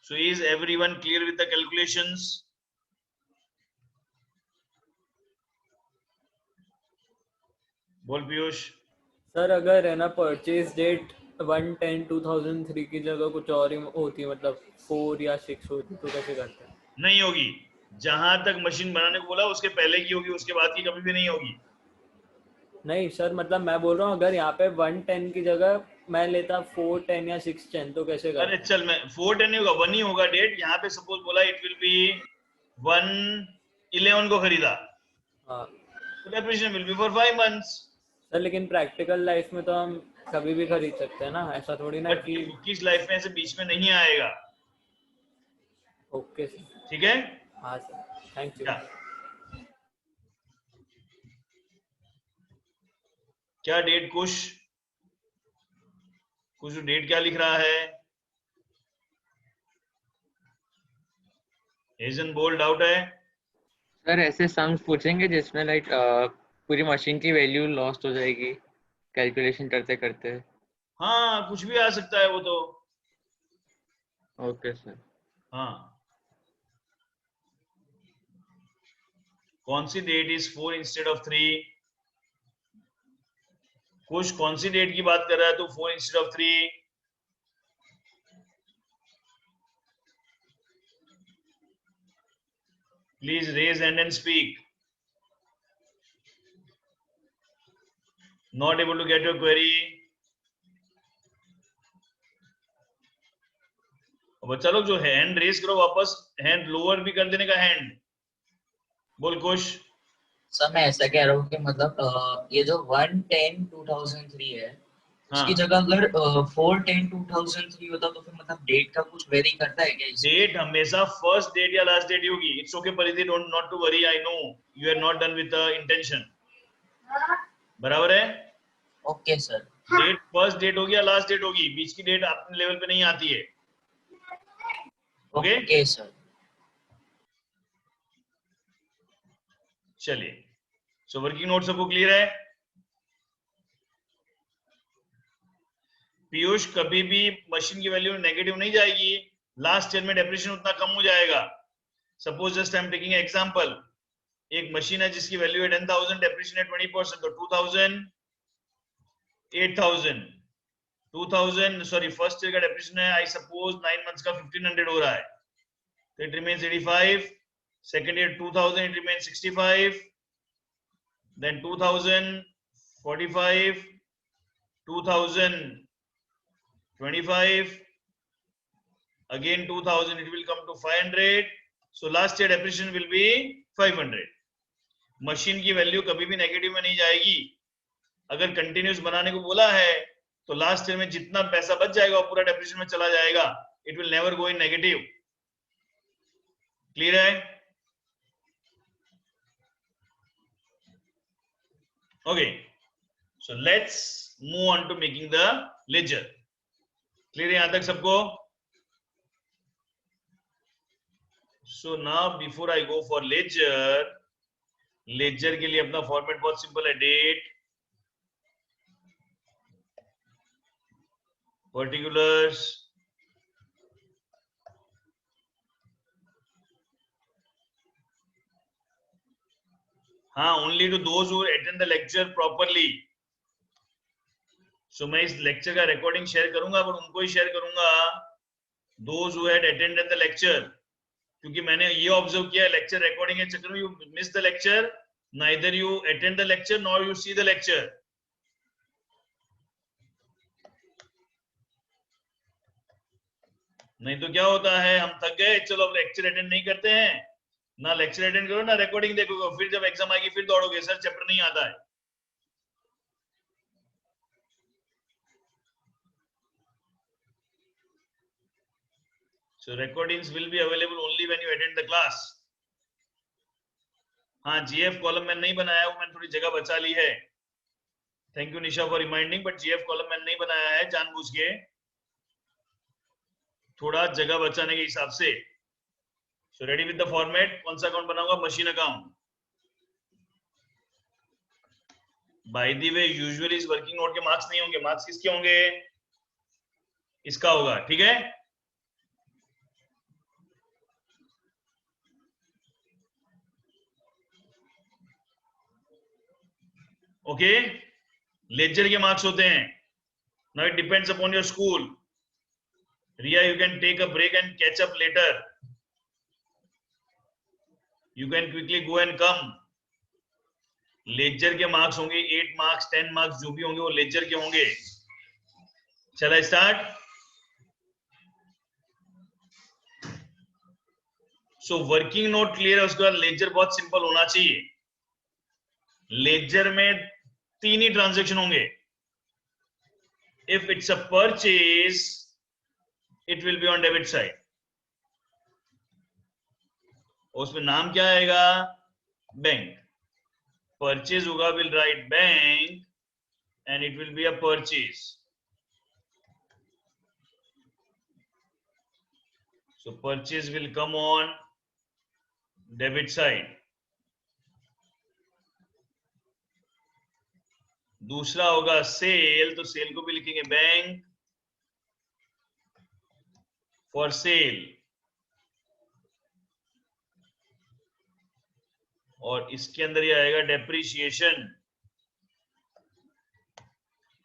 So is everyone clear with the calculations? बोल पीयूष। सर अगर है ना परचेज डेट 1/10/2003 की जगह कुछ और ही होती, मतलब 4 या 6 होती, तो कैसे करते हैं? नहीं होगी। जहां तक मशीन बनाने को बोला उसके पहले की होगी, उसके बाद की कभी भी नहीं होगी। नहीं सर, मतलब मैं बोल रहा हूँ अगर यहाँ पे 110 की जगह मैं लेता 410 या 610, तो कैसे अरे करते? चल, मैं 410 नहीं होगा, 1 ही होगा डेट। यहाँ पे सपोज बोला इट विल बी 1/11 को खरीदा, हाँ तो depreciation will B for 5 months. Sir, लेकिन प्रैक्टिकल लाइफ में तो हम कभी भी खरीद सकते हैं ना, ऐसा थोड़ी ना बट कि। किस लाइफ में ऐसे बीच में नहीं आएगा। Okay sir. ठीक है? हाँ सर, थैंक यू। क्या डेट कुछ डेट क्या लिख रहा है? एजन बोल्ड आउट है। सर ऐसे सम्स पूछेंगे जिसमें लाइक पूरी मशीन की वैल्यू लॉस्ट हो जाएगी कैलकुलेशन करते करते। हाँ कुछ भी आ सकता है वो तो। Okay sir. हाँ कौन सी डेट इज 4 इंस्टेड ऑफ 3? कुछ कौन सी डेट की बात कर रहा है तो 4 instead of 3? Please raise hand and speak. Not able to get your query. बच्चा लोग जो हैंड रेज करो वापस हैंड लोअर भी कर देने का हैंड। बोल कुछ। सर मैं ऐसा कह रहा हूँ कि मतलब ये जो 1/10/2003 है उसकी हाँ जगह अगर 4/10/2003 होता तो फिर मतलब डेट का कुछ वेरी करता है क्या इसमें? डेट हमेशा फर्स्ट डेट या लास्ट डेट ही होगी। It's okay Paridhi, don't not to worry, I know you are not done with the intention. बराबर है। Okay sir. Date first date होगी या लास्ट डेट होगी, बीच की डेट अपने लेवल पे नहीं आती है। Okay okay sir. चलिए, सो वर्किंग नोट सबको क्लियर है? पीयूष कभी भी मशीन की वैल्यू नेगेटिव नहीं जाएगी, लास्ट ईयर में डेप्रिसिएशन उतना कम हो जाएगा। Suppose just I am taking example, एक मशीन है जिसकी वैल्यू है 10,000, डेप्रिसिएशन है 20%, तो 2,000 8,000 2,000 सॉरी फर्स्ट ईयर का डेप्रिसिएशन है आई सपोज 9 मंथ्स का 1,500 हो रहा है, तो it remains 85। Second year 2,000, it remains 65, then 2,045, 2,025, again 2,000, it will come to 500. So last year depreciation will be 500. Machine की वैल्यू कभी भी नेगेटिव में नहीं जाएगी। अगर कंटिन्यूस बनाने को बोला है तो लास्ट ईयर में जितना पैसा बच जाएगा वो पूरा डेप्रिसिएशन में चला जाएगा। It will never go in negative. Clear है? Okay, so let's move on to making the ledger. Clear है यहां तक सबको? So now before I go for ledger, ledger के लिए अपना फॉर्मेट बहुत सिंपल है, डेट, पर्टिकुलर्स, हाँ only to those who attend the lecture properly. So मैं इस लेक्चर का रिकॉर्डिंग शेयर करूंगा पर उनको ही शेयर करूंगा those who had attended the lecture, क्योंकि मैंने ये ऑब्जर्व किया है लेक्चर रिकॉर्डिंग के चक्कर में you miss the lecture, neither you attend the lecture nor you see the lecture. नहीं तो क्या होता है, हम थक गए, चलो अब लेक्चर अटेंड नहीं करते हैं, ना लेक्चर अटेंड करो ना रिकॉर्डिंग देखोगे, फिर जब एग्जाम आएगी फिर दौड़ोगे सर चैप्टर नहीं आता है। So recordings will be available only when you attend the class. हाँ जीएफ कॉलम मैंने नहीं बनाया, वो मैंने थोड़ी जगह बचा ली है। Thank you Nisha for reminding, but GF column मैंने नहीं बनाया है जानबूझ के, थोड़ा जगह बचाने के हिसाब से। So ready with the format, कौन सा अकाउंट बनाऊंगा? Machine account. By the way usually इस वर्किंग नोट के मार्क्स नहीं होंगे, मार्क्स किसके होंगे? इसका होगा, ठीक है? ओके, लेक्चर के मार्क्स होते हैं। Now it depends upon your school. Riya, you can take a break and catch up later. You can quickly go and come. Lecture के मार्क्स होंगे 8 मार्क्स 10 मार्क्स जो भी होंगे वो लेक्चर के होंगे। चला start. So working note clear है, उसके बाद लेक्चर बहुत सिंपल होना चाहिए। लेक्चर में 3 ही ट्रांजैक्शन होंगे। If it's a purchase it will be on debit side. उसमें नाम क्या आएगा? बैंक. परचेज होगा, will write bank and it will be a purchase. So purchase will come on debit side. दूसरा होगा सेल, तो सेल को भी लिखेंगे बैंक फॉर सेल. और इसके अंदर ये आएगा डेप्रिसिएशन.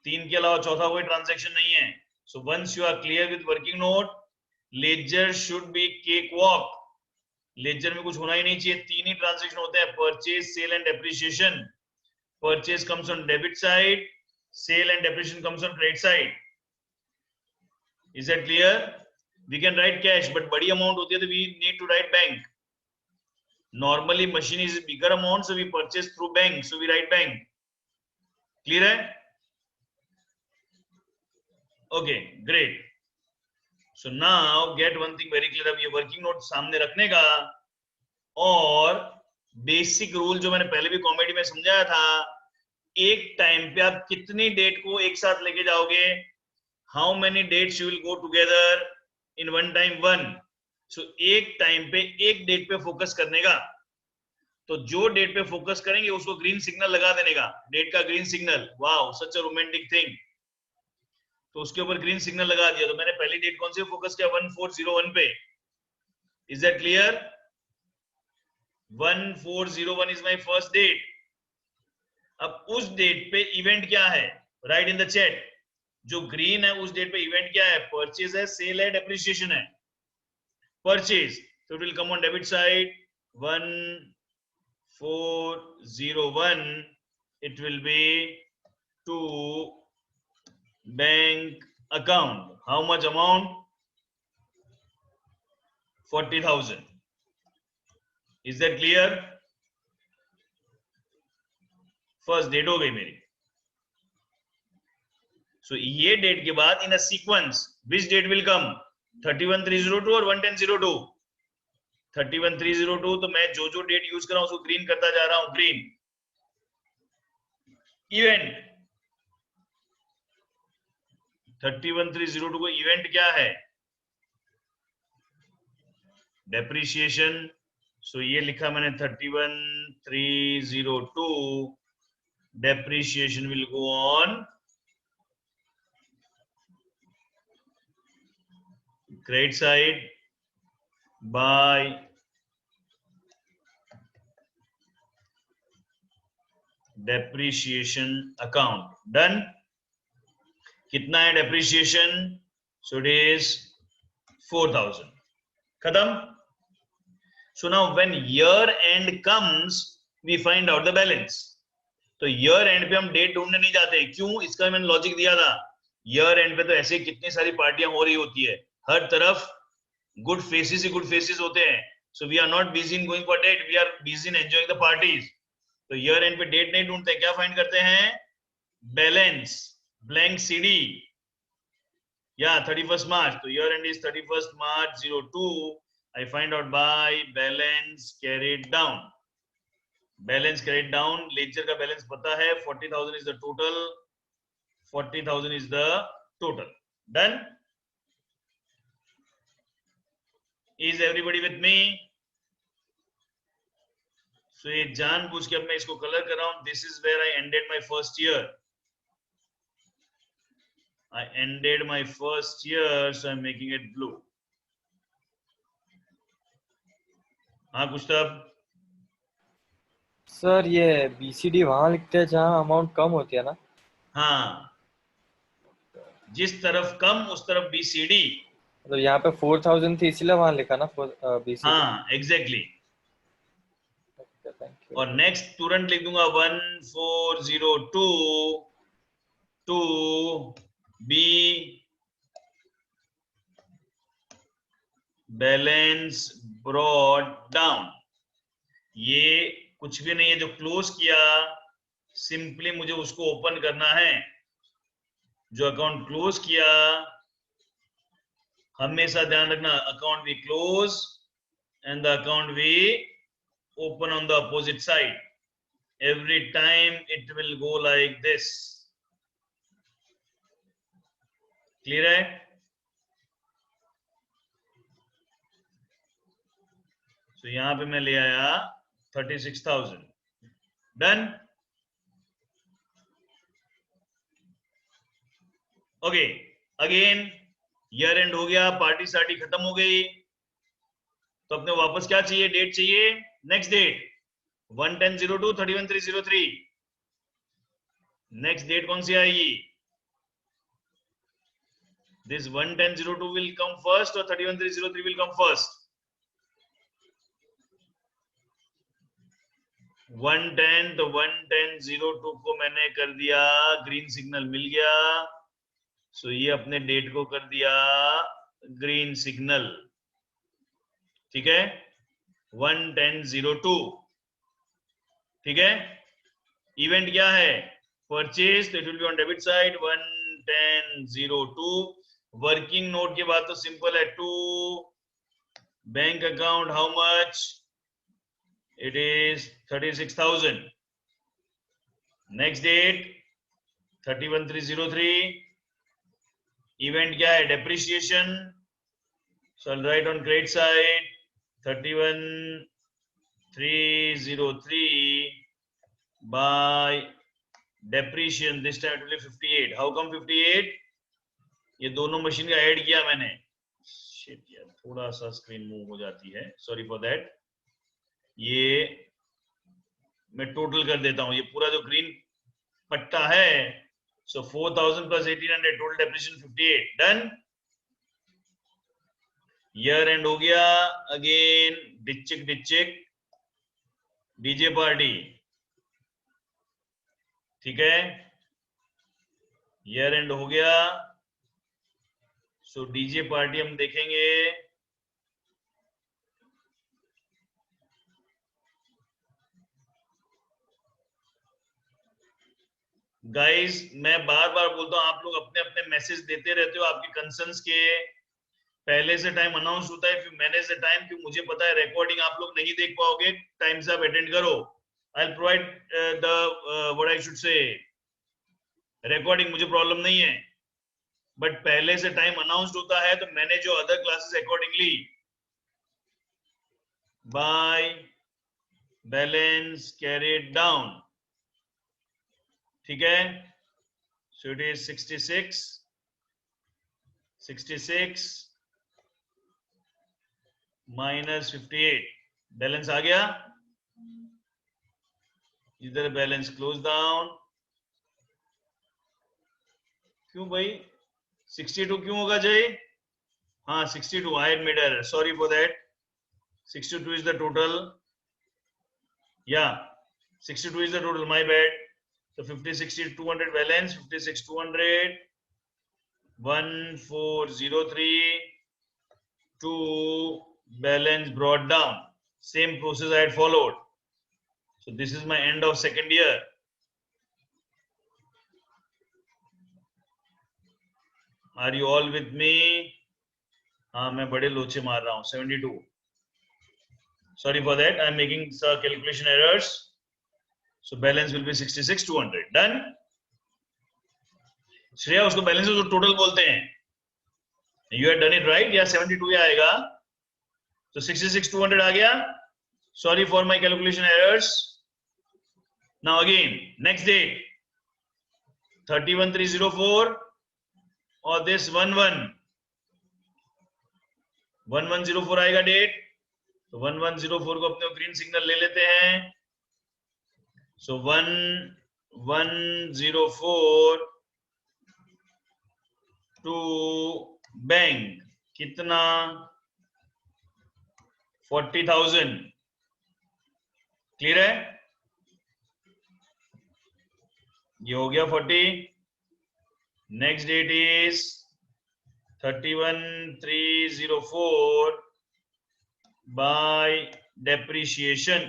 3 के अलावा चौथा कोई ट्रांजैक्शन नहीं है. So once you are clear with working note, ledger should be cake walk. Ledger में कुछ होना ही नहीं चाहिए. 3 ही ट्रांजैक्शन होते हैं, purchase, sale and depreciation. Purchase comes on debit side, sale and depreciation comes on credit side. Is that clear? We can write cash, but बड़ी amount होती है तो we need to write bank. Normally machine is bigger amount, so we purchase through bank, so we write bank. Clear है? Okay, great. So now get one thing very clear. अब ये working note सामने रखने का, और basic rule जो मैंने पहले भी कॉमेडी में समझाया था, एक टाइम पे आप कितनी डेट को एक साथ लेके जाओगे? How many dates you will go together in one time? 1. So एक टाइम पे एक डेट पे फोकस करने का. तो जो डेट पे फोकस करेंगे उसको ग्रीन सिग्नल लगा देने का. डेट का green signal, wow such a romantic thing. तो उसके ऊपर ग्रीन सिग्नल लगा दिया. तो मैंने पहली डेट कौन सी फोकस किया? 1401 पे. Is that clear? 1401 is my first date. अब उस डेट पे इवेंट क्या है? Write in the chat. जो ग्रीन है उस डेट पे इवेंट क्या है? परचेज है, सेल है, डेप्रिसिएशन है. Purchase, so it will come on debit side. 1401, it will be to bank account. How much amount? 40,000. Is that clear? First date हो गई मेरी. So ये डेट के बाद in a sequence, which date will come? 31302 और 11002. 31302 तो मैं जो जो डेट यूज कर रहा हूं उसको ग्रीन करता जा रहा हूं. Green event. 31302 को इवेंट क्या है? डेप्रिसिएशन. सो ये लिखा मैंने 31302. Depreciation will go on credit side by depreciation account. Done. कितना है depreciation? So it is 4,000. खत्म. So now when year end comes, we find out the balance. तो year end पे हम डेट ढूंढने नहीं जाते. क्यों? इसका मैंने लॉजिक दिया था. year end पे तो ऐसे कितनी सारी पार्टियां हो रही होती है, हर तरफ गुड फेसेस ही गुड फेसेस होते हैं. So we are not busy in going for date, we are busy in enjoying the parties. तो ईयर एंड पे डेट नहीं ढूंढते, क्या फाइंड करते हैं? Balance, blank CD. या 31st March, तो year end is 31st March 02. I find out by balance carried down. Balance carried down, ledger का बैलेंस पता है, 40,000 is the total. 40,000 is the total. Done. Is everybody with me? So ये जानबूझ के अब मैं इसको कलर कर रहा हूं. This is where I ended my first year. I ended my first year, so I'm making it blue. हाँ कुछ तब. सर ये बीसीडी वहां लिखते हैं जहां अमाउंट कम होती है ना? हाँ, जिस तरफ कम उस तरफ बीसीडी. तो यहाँ पे 4,000 थी इसलिए वहां लिखा ना बीसीडी. हाँ एग्जैक्टली. और नेक्स्ट तुरंत लिख दूंगा 1402 to be balance brought down. ये कुछ भी नहीं है, जो क्लोज किया सिंपली मुझे उसको ओपन करना है. जो अकाउंट क्लोज किया, हमेशा ध्यान रखना, account we close and the account we open on the opposite side. Every time it will go like this. Clear है? So यहां पे मैं ले आया 36,000. Done. Okay. Again year and हो गया, पार्टी सार्टी खत्म हो गई, तो अपने वापस क्या चाहिए? डेट चाहिए. Next date 1/10/02 31/3/03. नेक्स्ट डेट कौन सी आएगी? This 1/10/02 will come first or 31/3/03 will come first? 1/10 तो 1/10/02 को मैंने कर दिया ग्रीन सिग्नल, मिल गया. सो ये अपने डेट को कर दिया ग्रीन सिग्नल. ठीक है, 1/10/02. ठीक है. इवेंट क्या है? परचेज, तो it will be on debit side 1/10/02. Working note के बाद तो सिंपल है, to bank account how much? It is 36,000. Next date 31/3/03. Event क्या है? Depreciation. So I write on credit side 31/3/03 by depreciation. This time it will be 58. How come 58? ये दोनों machine का add किया मैंने. शिट यार, थोड़ा सा स्क्रीन मूव हो जाती है, सॉरी फॉर दैट. ये मैं टोटल कर देता हूं, ये पूरा जो ग्रीन पट्टा है. So 4,000 plus 1,800 total depreciation 58. Done. Year end हो गया. Again डिचिक डीजे पार्टी. ठीक है, ईयर एंड हो गया. सो डीजे पार्टी हम देखेंगे. गाइस मैं बार बार बोलता हूं, आप लोग अपने अपने मैसेज देते रहते हो आपके कंसर्न्स के. पहले से टाइम अनाउंस होता है, फिर मैनेज द टाइम, क्यों मुझे पता है रिकॉर्डिंग आप लोग नहीं देख पाओगे. टाइम से आप अटेंड करो. I will provide the what I should say recording, मुझे प्रॉब्लम नहीं है. बट पहले से टाइम अनाउंस्ड होता है तो manage your other classes accordingly. By balance carried down. ठीक है, so it is 66 minus 58. Balance आ गया. इधर बैलेंस क्लोज डाउन. क्यों भाई 62 क्यों होगा जय? हाँ 62, I had made error, sorry for that. 62 is the total. या 62 is the total, my bad. So 50, 60, 200 balance, 56, 200, 1403, 2 balance brought down. Same process I had followed. So this is my end of second year. Are you all with me? हाँ मैं बड़े लोचे मार रहा हूँ. 72. Sorry for that. I am making some calculation errors. So balance will be 66 200. Done. Shreya उसको balance तो total बोलते हैं. You had done it right. या 72 ही आएगा. तो 66 200 आ गया. Sorry for my calculation errors. Now again next date 31/3/04 और this 11/11/04 आएगा डेट. तो 11/04 को अपने ग्रीन सिग्नल ले लेते हैं. So 11/04 to बैंक कितना? 40,000. क्लियर है? ये हो गया 40. Next date is 31/3/04 by depreciation.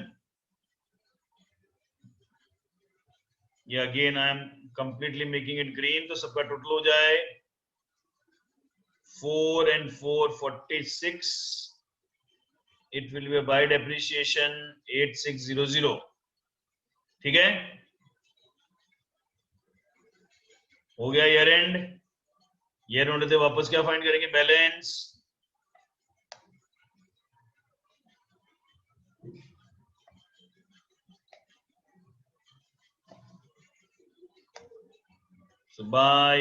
ये again I am completely making it green, तो सबका टोटल हो जाए 4 and 4 46 it will be by depreciation 8600. ठीक है, हो गया ईयर एंड। ईयर एंड से वापस क्या फाइंड करेंगे, balance. So by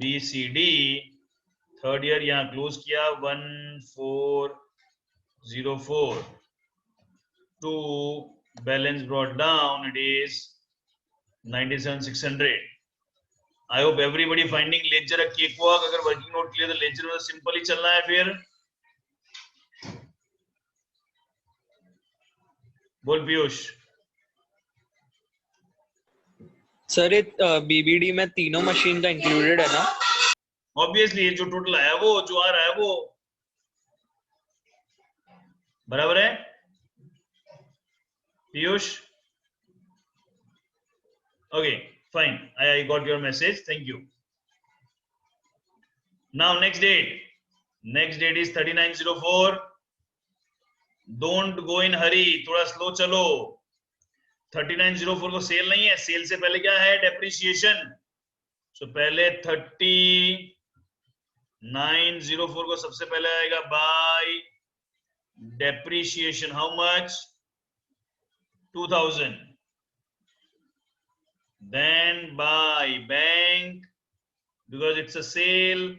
BCD third year यहाँ क्लोज किया 1404 to balance brought down it is 97,600. I hope everybody finding ledger a cakewalk. अगर वर्किंग नोट क्लियर तो लेजर में सिंपल ही चलना है फिर। बोल पीयूष। सर बीबीडी में तीनों मशीन का इंक्लूडेड है ना? ऑब्वियसली जो टोटल आया वो जो आ रहा है वो बराबर है Piyush. Okay fine, I got your message, thank you. Now next date is 3904। Don't go in hurry, थोड़ा स्लो चलो। 3904 को सेल नहीं है, सेल से पहले क्या है, डेप्रिसिएशन। सो पहले 3904 को सबसे पहले आएगा bye depreciation, how much, 2000। Then by bank because it's a sale,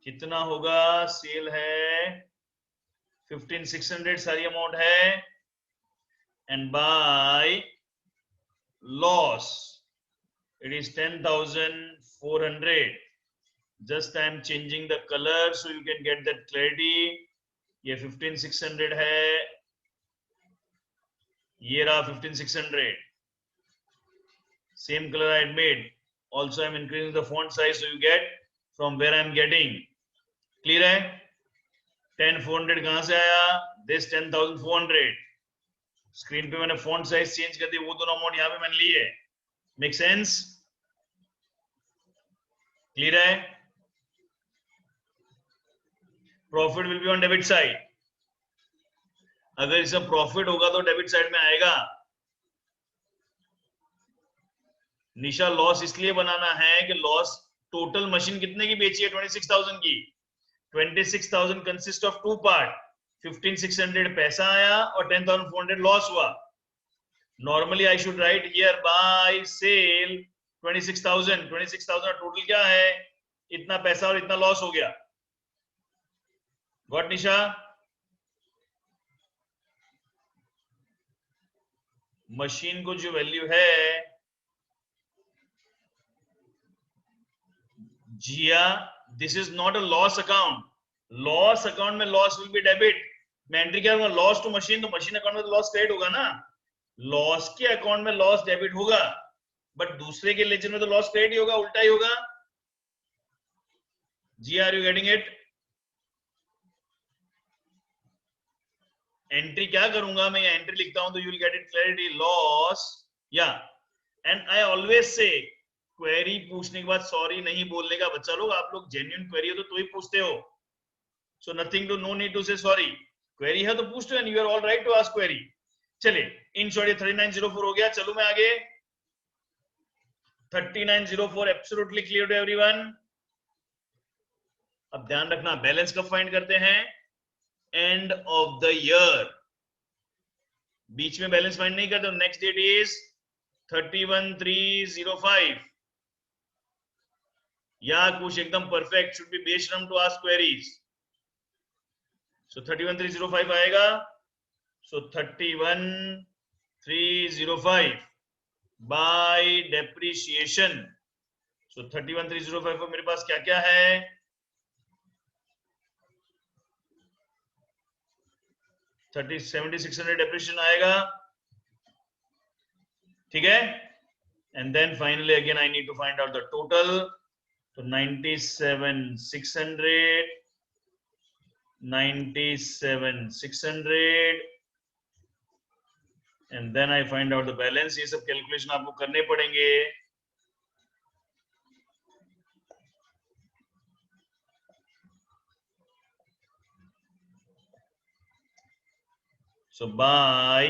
कितना होगा, सेल है 15,600 सारी अमाउंट है, and by loss it is 10,400. just I am changing the color so you can get that clarity. ये 15,600 है, ये रहा 15,600, same color I had made. Also I am increasing the font size so you get from where I am getting. Clear है? 10,400 कहां से आया, this 10,400। Screen पे मैंने फॉन्ट साइज चेंज कर दी, वो दोनों अमाउंट यहाँ पे मैंने लिए। Make sense? क्लियर है? Profit will be on debit side. अगर इसमें प्रॉफिट होगा तो डेबिट साइड में आएगा। निशा लॉस इसलिए बनाना है कि लॉस टोटल मशीन कितने की बेची है, 26,000 की। 26,000 कंसिस्ट ऑफ टू पार्ट, 15,600 पैसा आया और 10,400 लॉस हुआ। Normally I should write here by sale 26,000। 26,000 total क्या है, इतना पैसा और इतना लॉस हो गया। गॉट निशा? मशीन को जो वैल्यू है, Jiya, this is not a loss account. Loss account में लॉस विल बी डेबिट। मैं एंट्री क्या करूंगा, लॉस टू मशीन, तो मशीन अकाउंट में तो लॉस क्रेडिट होगा ना। लॉस के अकाउंट में लॉस डेबिट होगा, बट दूसरे के लेजर में तो लॉस क्रेडिट ही होगा, उल्टा ही होगा। जी are you getting it? Entry क्या करूंगा मैं, एंट्री लिखता हूं तो you will get it clarity, loss. या and I always say query पूछने के बाद सॉरी नहीं बोलने का। बच्चा लोग, आप लोग जेन्युइन क्वेरी हो तो ही पूछते हो, so nothing to, no need to say sorry. Query है तो पूछते हो, and you are all right to ask query. चलिए इन शॉर्ट 3904 हो गया। चलो मैं आगे 3904 एब्सोल्युटली क्लियर टू एवरीवन। अब ध्यान रखना, बैलेंस कब फाइंड करते हैं, एंड ऑफ द ईयर। बीच में बैलेंस फाइंड नहीं करते। Next date is 31,305। या कुछ एकदम परफेक्ट, शुड बी बेशरम टू आस्क क्वेरीज। सो 31,305 आएगा। सो 31,305 बाय डेप्रिसिएशन। सो 31,305 पर मेरे पास क्या क्या है, 7,600 डेप्रिसिएशन आएगा, ठीक है। And then finally again I need to find out the total. तो 97,600, 97,600 and then I find out the balance. ये सब कैलकुलेशन आपको करने पड़ेंगे। So by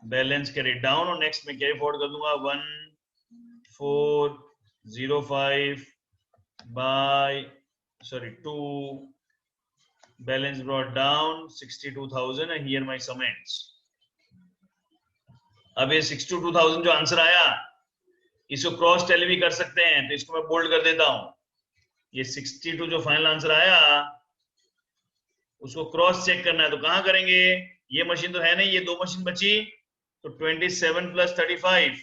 balance carry down और नेक्स्ट में कैरी फॉरवर्ड कर दूंगा 1405 by 2 balance brought down 62,000 and here my sum ends. अब ये 62,000 जो आंसर आया इसको क्रॉस टेली भी कर सकते हैं, तो इसको मैं बोल्ड कर देता हूं। ये 62 जो फाइनल आंसर आया उसको क्रॉस चेक करना है, तो कहां करेंगे? ये मशीन तो है नहीं, ये दो मशीन बची, तो 27 + 35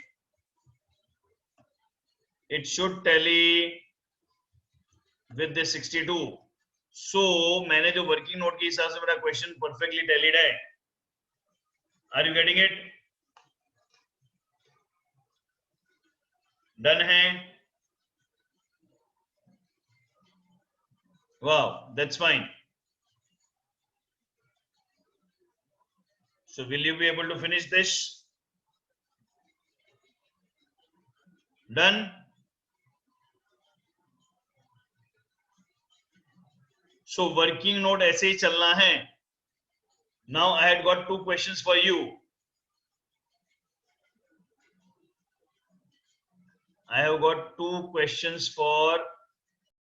it should tally with the 62. सो मैंने जो वर्किंग नोट के हिसाब से मेरा क्वेश्चन परफेक्टली टैलीड है। Are you getting it? Done है? Wow, that's fine. So will you be able to finish this? Done? So working note ऐसे ही चलना है। Now I had got 2 questions for you. I have got 2 questions for